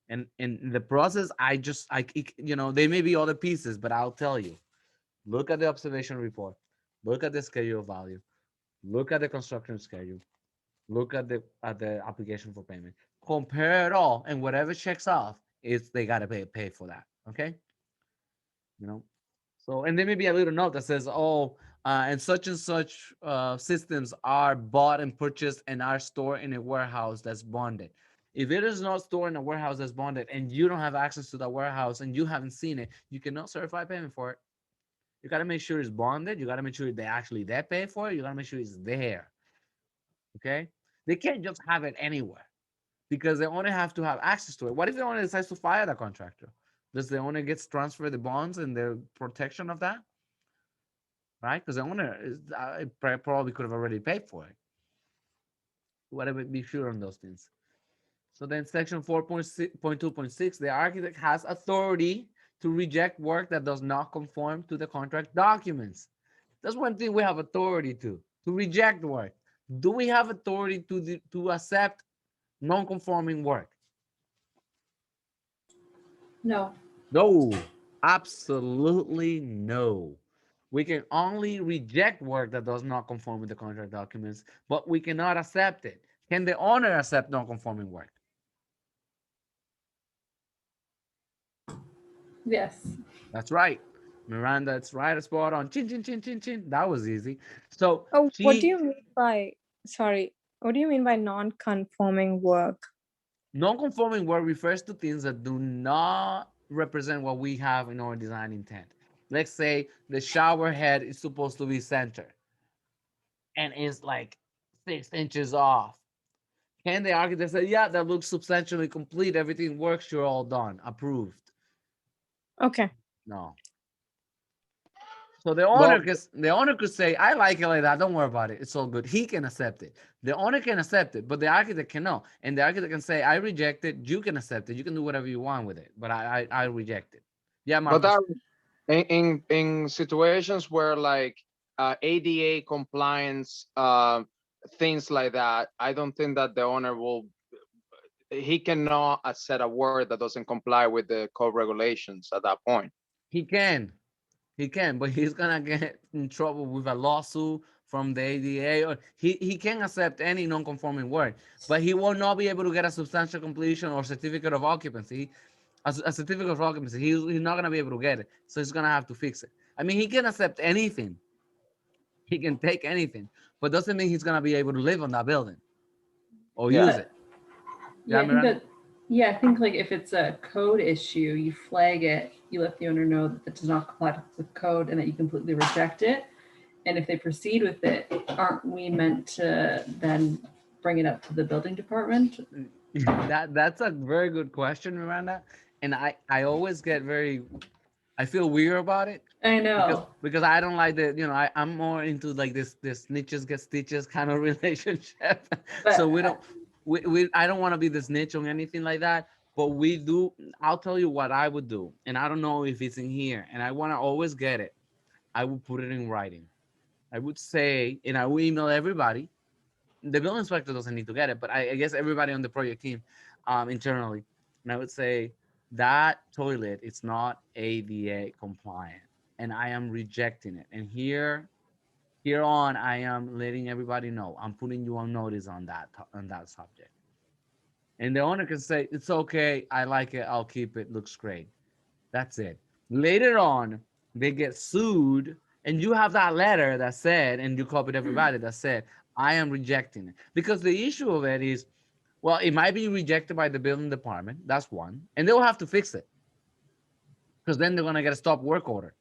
And in the process, there may be other pieces, but I'll tell you, look at the observation report, look at the schedule value, look at the construction schedule, look at the application for payment, compare it all, and whatever checks off, is they gotta pay for that. Okay, you know. So, and there may be a little note that says, "Oh, and such systems are bought and purchased and are stored in a warehouse that's bonded." If it is not stored in a warehouse that's bonded, and you don't have access to that warehouse and you haven't seen it, you cannot certify payment for it. You got to make sure it's bonded. You got to make sure they pay for it. You got to make sure it's there. Okay, they can't just have it anywhere because they only have to have access to it. What if the owner decides to fire the contractor? Does the owner gets transfer the bonds and the protection of that? Right? Because the owner probably could have already paid for it. Whatever, be sure on those things. So then, section 4.2.6, the architect has authority to reject work that does not conform to the contract documents. That's one thing we have authority to reject work. Do we have authority to accept non-conforming work? No. No, absolutely no. We can only reject work that does not conform with the contract documents, but we cannot accept it. Can the owner accept non-conforming work? Yes. That's right. Miranda, it's right, spot on. Chin, chin, chin, chin, chin. That was easy. So Oh, what do she, you mean by, sorry, what do you mean by non-conforming work? non-conforming work refers to things that do not represent what we have in our design intent. Let's say the shower head is supposed to be centered and is like 6 inches off. Can the architect say, yeah, that looks substantially complete, everything works, you're all done, approved? Okay. No. So Well, the owner could say, I like it like that, don't worry about it, it's all good. He can accept it. The owner can accept it, but the architect cannot. And the architect can say, I reject it, you can accept it, you can do whatever you want with it, but I reject it. Yeah, but Marcos. that in situations where like ADA compliance, things like that, I don't think that the owner will. He cannot accept a word that doesn't comply with the code regulations at that point. He can. He can, but he's gonna get in trouble with a lawsuit from the ADA. Or he can accept any non-conforming work, but he will not be able to get a substantial completion or certificate of occupancy. A certificate of occupancy, he's not gonna be able to get it, so he's gonna have to fix it. I mean, he can accept anything, he can take anything, but doesn't mean he's gonna be able to live on that building or Yeah. use But it. yeah, Yeah, I think Miranda. that yeah, I think like if it's a code issue, you flag it, you let the owner know that it does not comply with code and that you completely reject it. And if they proceed with it, aren't we meant to then bring it up to the building department? That's a very good question, Miranda. And I always get very, I feel weird about it I because know. I don't like the, I'm more into like this snitches get stitches kind of relationship. So But we don't, we I don't want to be the snitch on anything like that. But we do. I'll tell you what I would do, and I don't know if it's in here, and I want to always get it. I would put it in writing. I would say, and I will email everybody. The bill inspector doesn't need to get it, but I guess everybody on the project team, internally, and I would say that toilet is not ADA compliant, and I am rejecting it. And here on, I am letting everybody know. I'm putting you on notice on that subject. And the owner can say it's okay. I like it. I'll keep it. Looks great. That's it. Later on, they get sued, and you have that letter that said, and you copied everybody that said, I am rejecting it. Because the issue of it is, well, it might be rejected by the building department. That's one. And they'll have to fix it because then they're going to get a stop work order.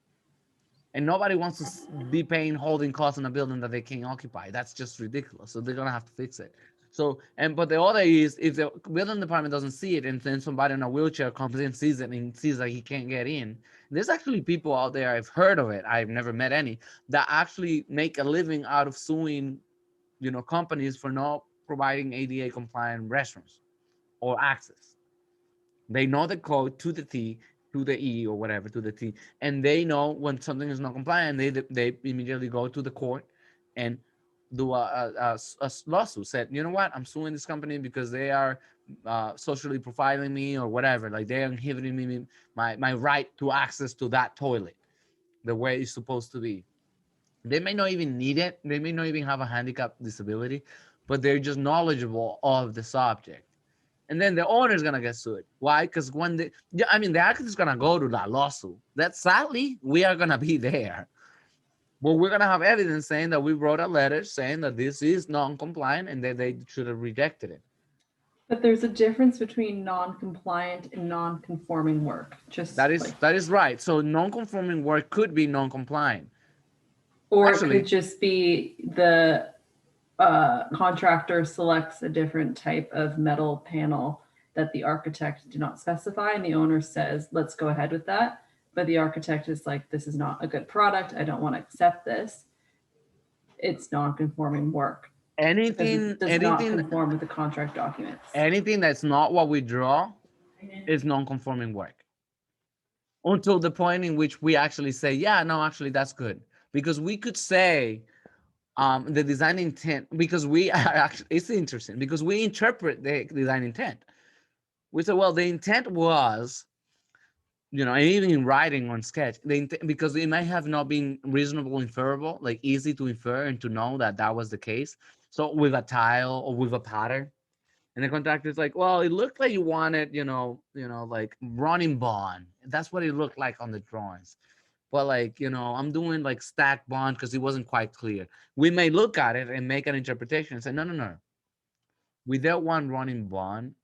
And nobody wants to be paying holding costs on a building that they can't occupy. That's just ridiculous. So they're going to have to fix it. So, but the other is if the building department doesn't see it and then somebody in a wheelchair comes in, sees it and sees that he can't get in. There's actually people out there, I've heard of it, I've never met any, that actually make a living out of suing, companies for not providing ADA compliant restrooms or access. They know the code to the T, to the E, or whatever, to the T, and they know when something is not compliant. They immediately go to the court and do a lawsuit. Said, you know what, I'm suing this company because they are socially profiling me or whatever. Like they are inhibiting me my right to access to that toilet the way it's supposed to be. They may not even need it. They may not even have a handicap disability, but they're just knowledgeable of the subject, and then the owner is gonna get sued. Why? Because when yeah, I mean, the architect is gonna go to that lawsuit. That sadly, we are gonna be there. But we're gonna have evidence saying that we wrote a letter saying that this is non-compliant and that they should have rejected it. but there's a difference between non-compliant and non-conforming work. Just That is like, that is right. So non-conforming work could be non-compliant. or it Actually, could just be the contractor selects a different type of metal panel that the architect did not specify, and the owner says, let's go ahead with that. But the architect is like, this is not a good product. I don't want to accept this. It's non-conforming work because anything, it does not conform with the contract documents. anything that's not what we draw is non-conforming work. Until the point in which we actually say, yeah, no, actually that's good. Because we could say the design intent, because we are actually, it's interesting because we interpret the design intent. We say, well, the intent was, and even in writing on sketch, because it might have not been reasonable inferable, like easy to infer and to know that that was the case. So with a tile or with a pattern, and the contractor's like, well, it looked like you wanted, like running bond. That's what it looked like on the drawings. But like, I'm doing like stack bond because it wasn't quite clear. We may look at it and make an interpretation and say, no, no, no. We don't want running bond,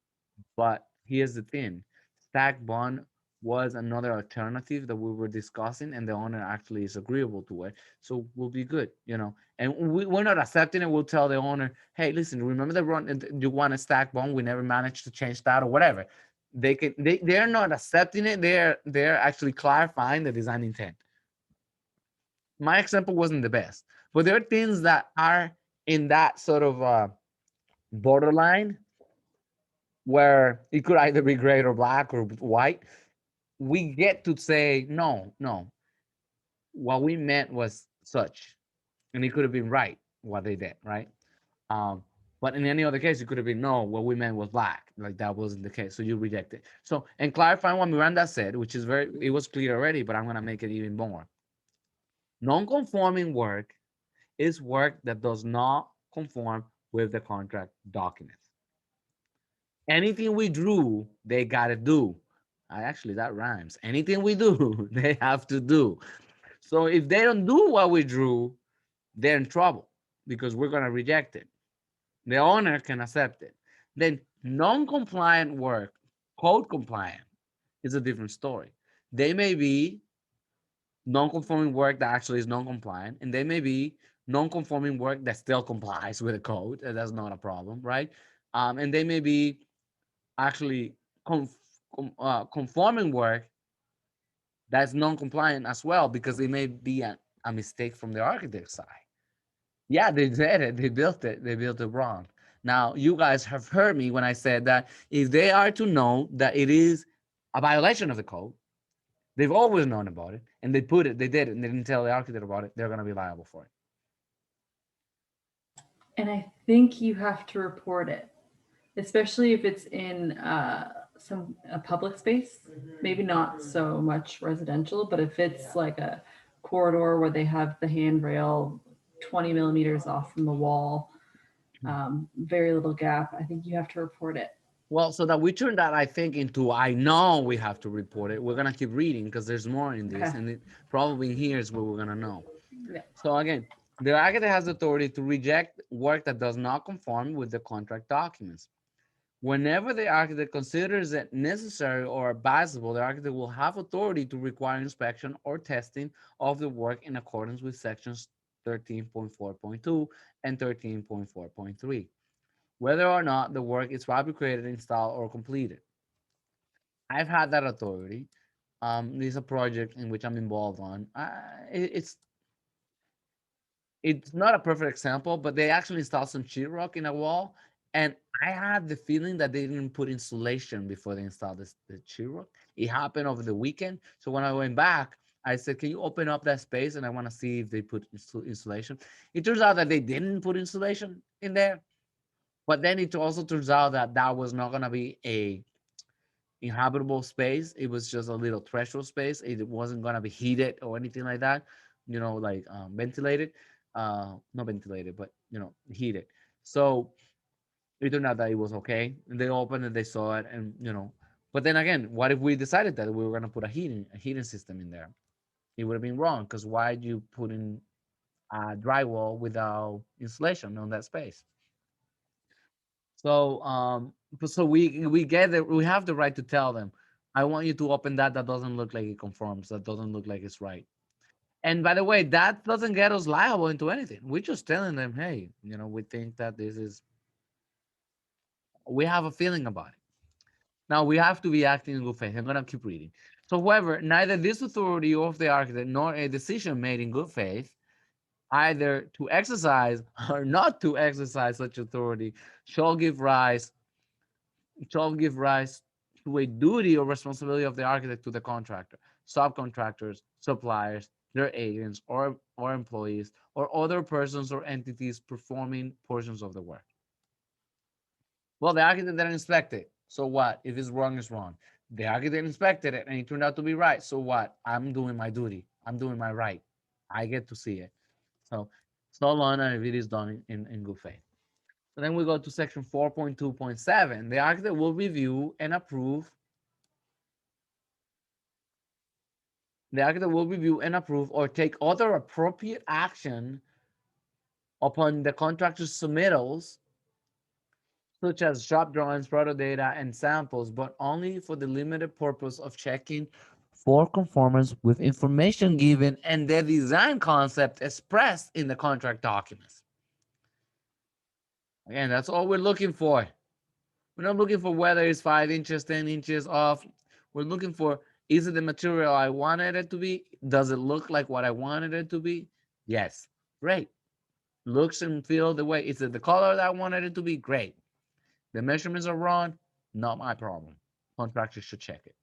but here's the thing. Stack bond was another alternative that we were discussing, and the owner actually is agreeable to it. So we'll be good. And we're not accepting it. We'll tell the owner, hey, listen, remember the run you want a stack bond? We never managed to change that or whatever. They're not accepting it. They're actually clarifying the design intent. My example wasn't the best, but there are things that are in that sort of borderline where it could either be gray or black or white. We get to say, no, no, what we meant was such, and it could have been right what they did, right? But in any other case, it could have been no, what we meant was black, like that wasn't the case, so you reject it. So, and clarifying what Miranda said, which is it was clear already, but I'm gonna make it even more. Non-conforming work is work that does not conform with the contract documents. Anything we drew, they got to do. Actually, that rhymes. Anything we do, they have to do. So if they don't do what we drew, they're in trouble because we're going to reject it. The owner can accept it. Then non-compliant work, code compliant, is a different story. They may be non-conforming work that actually is non-compliant, and they may be non-conforming work that still complies with the code. And that's not a problem, right? And they may be actually conforming work that's non-compliant as well, because it may be a mistake from the architect side. Yeah, they did it. They built it wrong. Now, you guys have heard me when I said that if they are to know that it is a violation of the code, they've always known about it, and they did it, and they didn't tell the architect about it, they're going to be liable for it. And I think you have to report it, especially if it's in a public space. Maybe not so much residential, but if it's like a corridor where they have the handrail 20 millimeters off from the wall, very little gap, I think you have to report it. Well, so that we turn that, I think, into I know we have to report it. We're going to keep reading because there's more in this, Okay. and it probably here is where we're going to know. Yeah. So again, the architect has authority to reject work that does not conform with the contract documents. Whenever the architect considers it necessary or advisable, the architect will have authority to require inspection or testing of the work in accordance with sections 13.4.2 and 13.4.3, whether or not the work is fabricated, installed, or completed. I've had that authority. This is a project in which I'm involved on. It's not a perfect example, but they actually installed some sheetrock in a wall, and I had the feeling that they didn't put insulation before they installed the sheetrock. It happened over the weekend, so when I went back, I said, "Can you open up that space?" And I want to see if they put insulation. It turns out that they didn't put insulation in there, but then it also turns out that that was not gonna be a inhabitable space. It was just a little threshold space. It wasn't gonna be heated or anything like that, like ventilated. Not ventilated, but heated. So it turned out that it was okay. And they opened it, they saw it, and But then again, what if we decided that we were gonna put a heating system in there? It would have been wrong, because why'd you put in a drywall without insulation on that space? So so we have the right to tell them, I want you to open that doesn't look like it conforms, that doesn't look like it's right. And by the way, that doesn't get us liable into anything. We're just telling them, hey, we think that we have a feeling about it. Now we have to be acting in good faith. I'm gonna keep reading. So however, neither this authority of the architect nor a decision made in good faith, either to exercise or not to exercise such authority, shall give rise to a duty or responsibility of the architect to the contractor, subcontractors, suppliers, their agents, or employees, or other persons or entities performing portions of the work. Well, the architect didn't inspect it. So what? If it's wrong, it's wrong. The architect inspected it and it turned out to be right. So what? I'm doing my duty. I'm doing my right. I get to see it. So long as it is done in good faith. So then we go to section 4.2.7. The architect will review and approve. The architect will review and approve or take other appropriate action upon the contractor's submittals, such as shop drawings, proto data, and samples, but only for the limited purpose of checking for conformance with information given and the design concept expressed in the contract documents. Again, that's all we're looking for. We're not looking for whether it's 5 inches, 10 inches off. We're looking for, is it the material I wanted it to be? Does it look like what I wanted it to be? Yes. Great. Looks and feel the way. Is it the color that I wanted it to be? Great. The measurements are wrong, not my problem. Contractors should check it.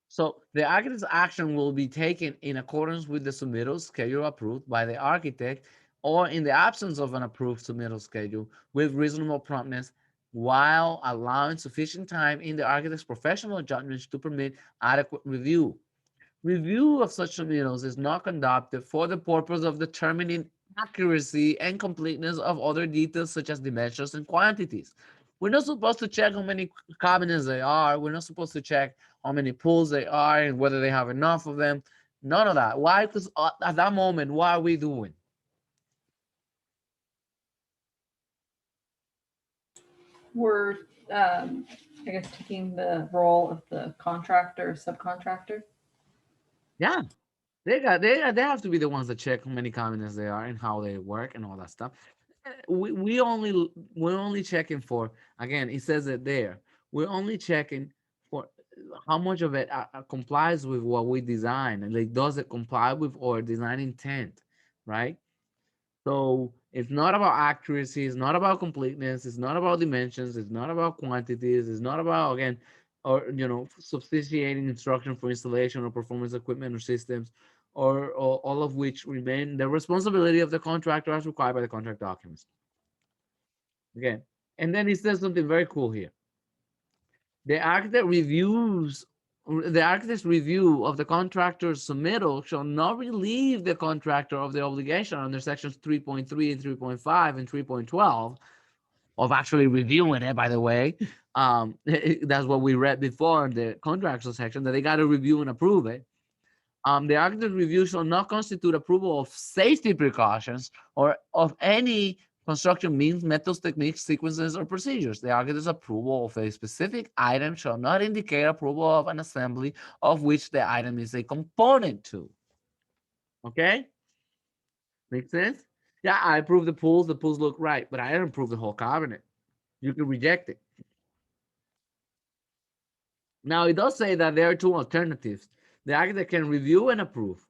So the architect's action will be taken in accordance with the submittal schedule approved by the architect, or in the absence of an approved submittal schedule, with reasonable promptness, while allowing sufficient time in the architect's professional judgment to permit adequate review. Review of such submittals is not conducted for the purpose of determining accuracy and completeness of other details such as dimensions and quantities. We're not supposed to check how many cabinets they are. We're not supposed to check how many pools they are and whether they have enough of them. None of that. Why? Because at that moment, what are we doing? We're, I guess, taking the role of the contractor or subcontractor. Yeah, they have to be the ones that check how many cabinets they are and how they work and all that stuff. we're only checking for, again, it says it there. We're only checking for how much of it complies with what we design, and like does it comply with our design intent, right? So it's not about accuracy, it's not about completeness, it's not about dimensions, it's not about quantities, it's not about, again, or substantiating instruction for installation or performance equipment or systems, or all of which remain the responsibility of the contractor as required by the contract documents. Okay. And then it says something very cool here. The architect reviews the architect's review of the contractor's submittal shall not relieve the contractor of the obligation under sections 3.3 and 3.5 and 3.12 of actually reviewing it, by the way. That's what we read before in the contractual section, that they got to review and approve it. The architect review shall not constitute approval of safety precautions or of any construction means, methods, techniques, sequences, or procedures. The architect's approval of a specific item shall not indicate approval of an assembly of which the item is a component to. Okay? Make sense? Yeah, I approve the pools look right, but I didn't approve the whole cabinet. You can reject it. Now, it does say that there are two alternatives. The architect can review and approve.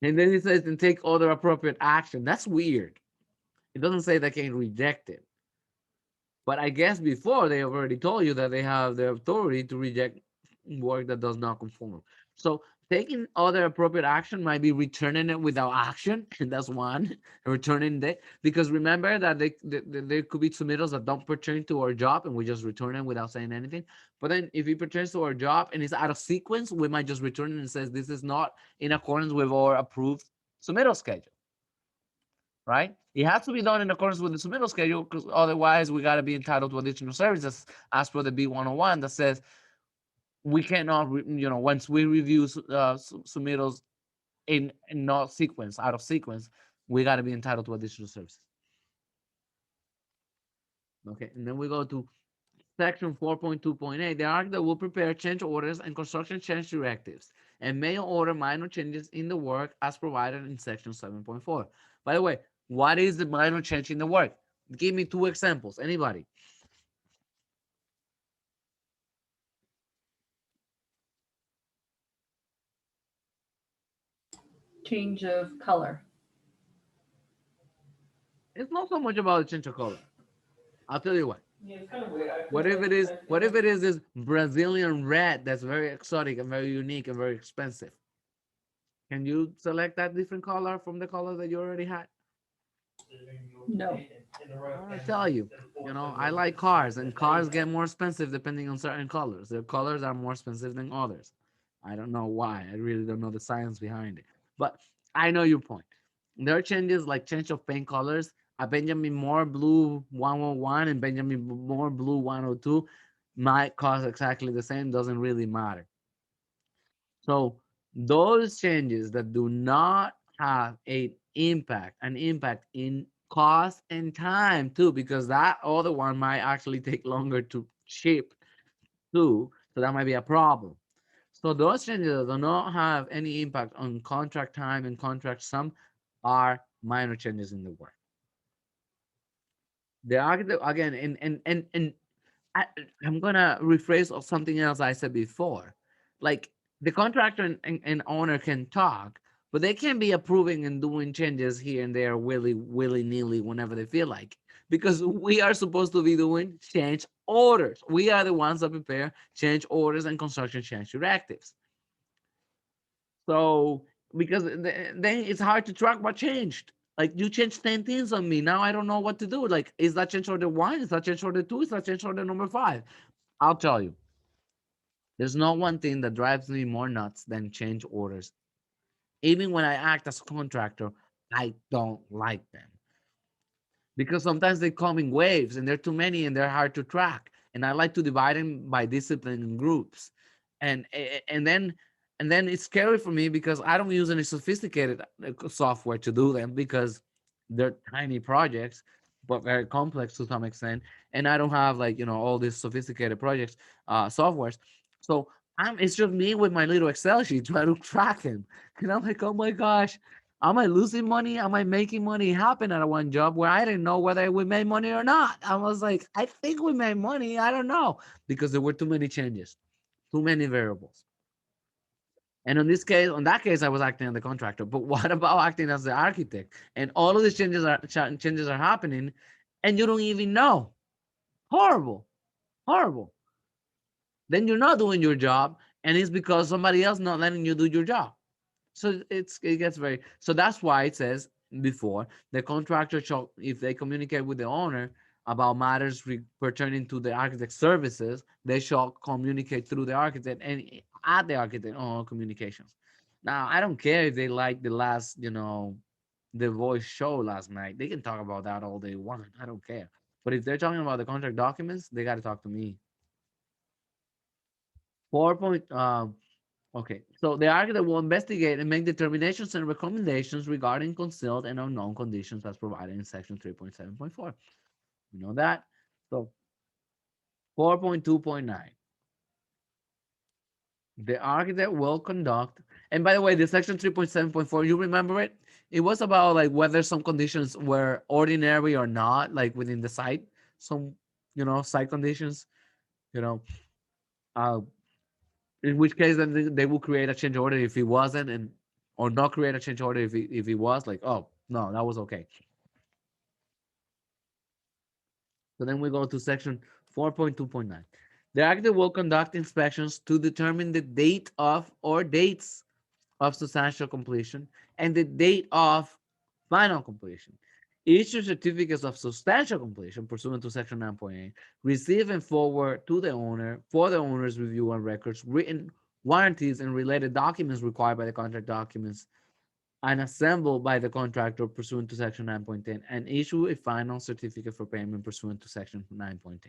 And then it says, and take other appropriate action. That's weird. It doesn't say they can reject it. But I guess before they have already told you that they have the authority to reject work that does not conform. So taking other appropriate action might be returning it without action, and that's one. Returning it, because remember that there could be submittals that don't pertain to our job, and we just return it without saying anything. But then if it pertains to our job and it's out of sequence, we might just return it and says this is not in accordance with our approved submittal schedule. Right? It has to be done in accordance with the submittal schedule, because otherwise we got to be entitled to additional services as per the B101 that says we cannot, once we review submittals in not sequence, out of sequence, we got to be entitled to additional services. Okay, and then we go to section 4.2.8. The architect will prepare change orders and construction change directives and may order minor changes in the work as provided in section 7.4. By the way, what is the minor change in the work? Give me two examples. Anybody? Change of color. It's not so much about the change of color. I'll tell you what. Yeah, it's kind of weird. What if it is? What if it is this Brazilian red that's very exotic and very unique and very expensive? Can you select that different color from the color that you already had? No. I tell you, I like cars, and cars get more expensive depending on certain colors. Their colors are more expensive than others. I don't know why. I really don't know the science behind it. But I know your point. There are changes like change of paint colors. A Benjamin Moore blue 101 and Benjamin Moore blue 102 might cost exactly the same. Doesn't really matter. So those changes that do not have an impact in cost and time too, because that other one might actually take longer to ship too. So that might be a problem. So those changes that do not have any impact on contract time and contract sum are minor changes in the work. The architect, again, and I'm gonna rephrase something else I said before. Like the contractor and owner can talk, but they can't be approving and doing changes here and there willy-nilly whenever they feel like, because we are supposed to be doing change orders. We are the ones that prepare change orders and construction change directives. So because then it's hard to track what changed. Like you changed 10 things on me. Now I don't know what to do. Like, is that change order 1? Is that change order 2? Is that change order number 5? I'll tell you. There's not one thing that drives me more nuts than change orders. Even when I act as a contractor, I don't like them. Because sometimes they come in waves and they're too many and they're hard to track. And I like to divide them by discipline and groups. And then it's scary for me because I don't use any sophisticated software to do them, because they're tiny projects, but very complex to some extent. And I don't have all these sophisticated projects, softwares. So it's just me with my little Excel sheet trying to track them. And I'm like, oh my gosh, Am I losing money? Am I making money? It happened at one job where I didn't know whether we made money or not. I was like, I think we made money. I don't know, because there were too many changes, too many variables. And in this case, on that case, I was acting as the contractor. But what about acting as the architect? And all of these changes are happening, and you don't even know. Horrible, horrible. Then you're not doing your job, and it's because somebody else not letting you do your job. So it gets very. So that's why it says before the contractor shall, if they communicate with the owner about matters pertaining to the architect services, they shall communicate through the architect and at the architect on communications. Now I don't care if they like the last, the voice show last night. They can talk about that all they want. I don't care. But if they're talking about the contract documents, they got to talk to me. 4. Okay, so the architect will investigate and make determinations and recommendations regarding concealed and unknown conditions as provided in section 3.7.4. You know that? So 4.2.9. The architect will conduct, and by the way, the section 3.7.4, you remember it? It was about like whether some conditions were ordinary or not, like within the site, some, site conditions, you know, uh, in which case then they will create a change order if it wasn't, and or not create a change order if it was, like, oh no, that was okay. So then we go to section 4.2.9. The architect will conduct inspections to determine the date of or dates of substantial completion and the date of final completion. Issue certificates of substantial completion pursuant to section 9.8, receive and forward to the owner for the owner's review and records, written warranties and related documents required by the contract documents, and assembled by the contractor pursuant to section 9.10, and issue a final certificate for payment pursuant to section 9.10.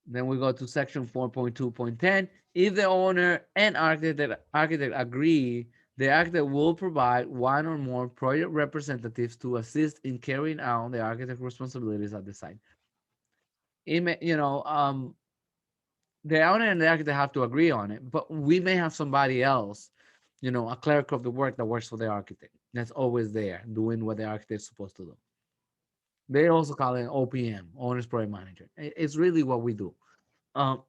Then we go to section 4.2.10. If the owner and architect agree, the architect will provide one or more project representatives to assist in carrying out the architect responsibilities at the site. It may, the owner and the architect have to agree on it, but we may have somebody else, a clerk of the work that works for the architect. That's always there doing what the architect is supposed to do. They also call it OPM, owner's project manager. It's really what we do. So,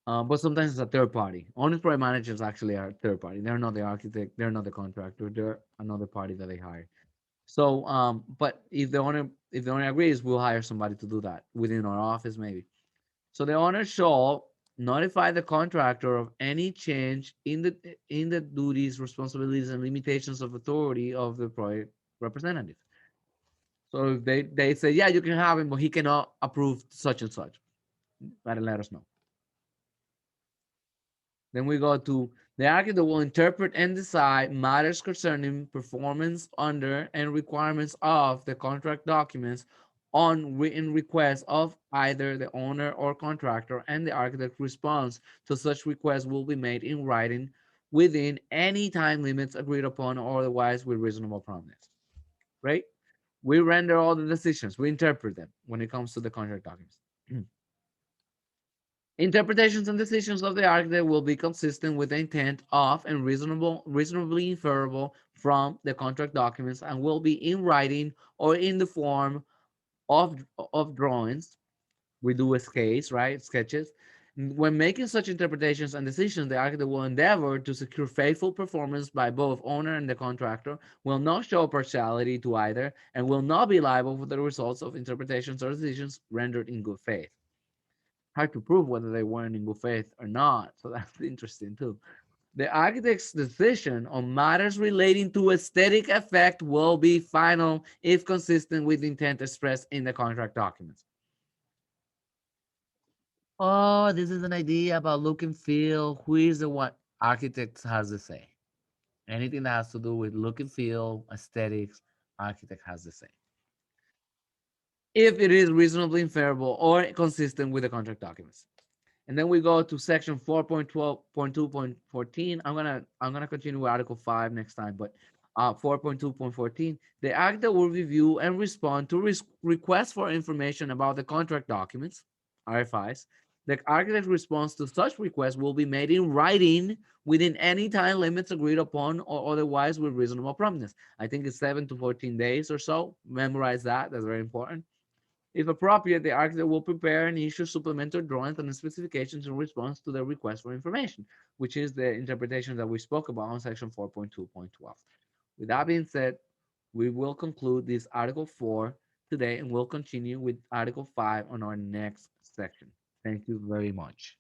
but sometimes it's a third party. Owner's project managers actually are third party. They're not the architect. They're not the contractor. They're another party that they hire. So, but if the owner agrees, we'll hire somebody to do that within our office, maybe. So the owner shall notify the contractor of any change in the duties, responsibilities, and limitations of authority of the project representative. So if they say, yeah, you can have him, but he cannot approve such and such, gotta let us know. Then we go to the architect will interpret and decide matters concerning performance under and requirements of the contract documents on written request of either the owner or contractor, and the architect response to such request will be made in writing within any time limits agreed upon or otherwise with reasonable promptness. Right? We render all the decisions, we interpret them when it comes to the contract documents. Interpretations and decisions of the architect will be consistent with the intent of and reasonably inferable from the contract documents, and will be in writing or in the form of drawings. We do sketches, right? Sketches. When making such interpretations and decisions, the architect will endeavor to secure faithful performance by both owner and the contractor, will not show partiality to either, and will not be liable for the results of interpretations or decisions rendered in good faith. Hard to prove whether they weren't in good faith or not. So that's interesting too. The architect's decision on matters relating to aesthetic effect will be final if consistent with the intent expressed in the contract documents. Oh, this is an idea about look and feel. Who is the one? Architect has to say. Anything that has to do with look and feel, aesthetics, architect has to say. If it is reasonably inferable or consistent with the contract documents. And then we go to section 4.12.2.14. I'm gonna continue with Article 5 next time, but 4.2.14, the architect will review and respond to requests for information about the contract documents, RFIs, The architect's response to such request will be made in writing within any time limits agreed upon or otherwise with reasonable promptness. I think it's 7 to 14 days or so. Memorize that. That's very important. If appropriate, the architect will prepare and issue supplementary drawings and specifications in response to the request for information, which is the interpretation that we spoke about on section 4.2.12. With that being said, we will conclude this Article 4 today and we'll continue with Article 5 on our next section. Thank you very much.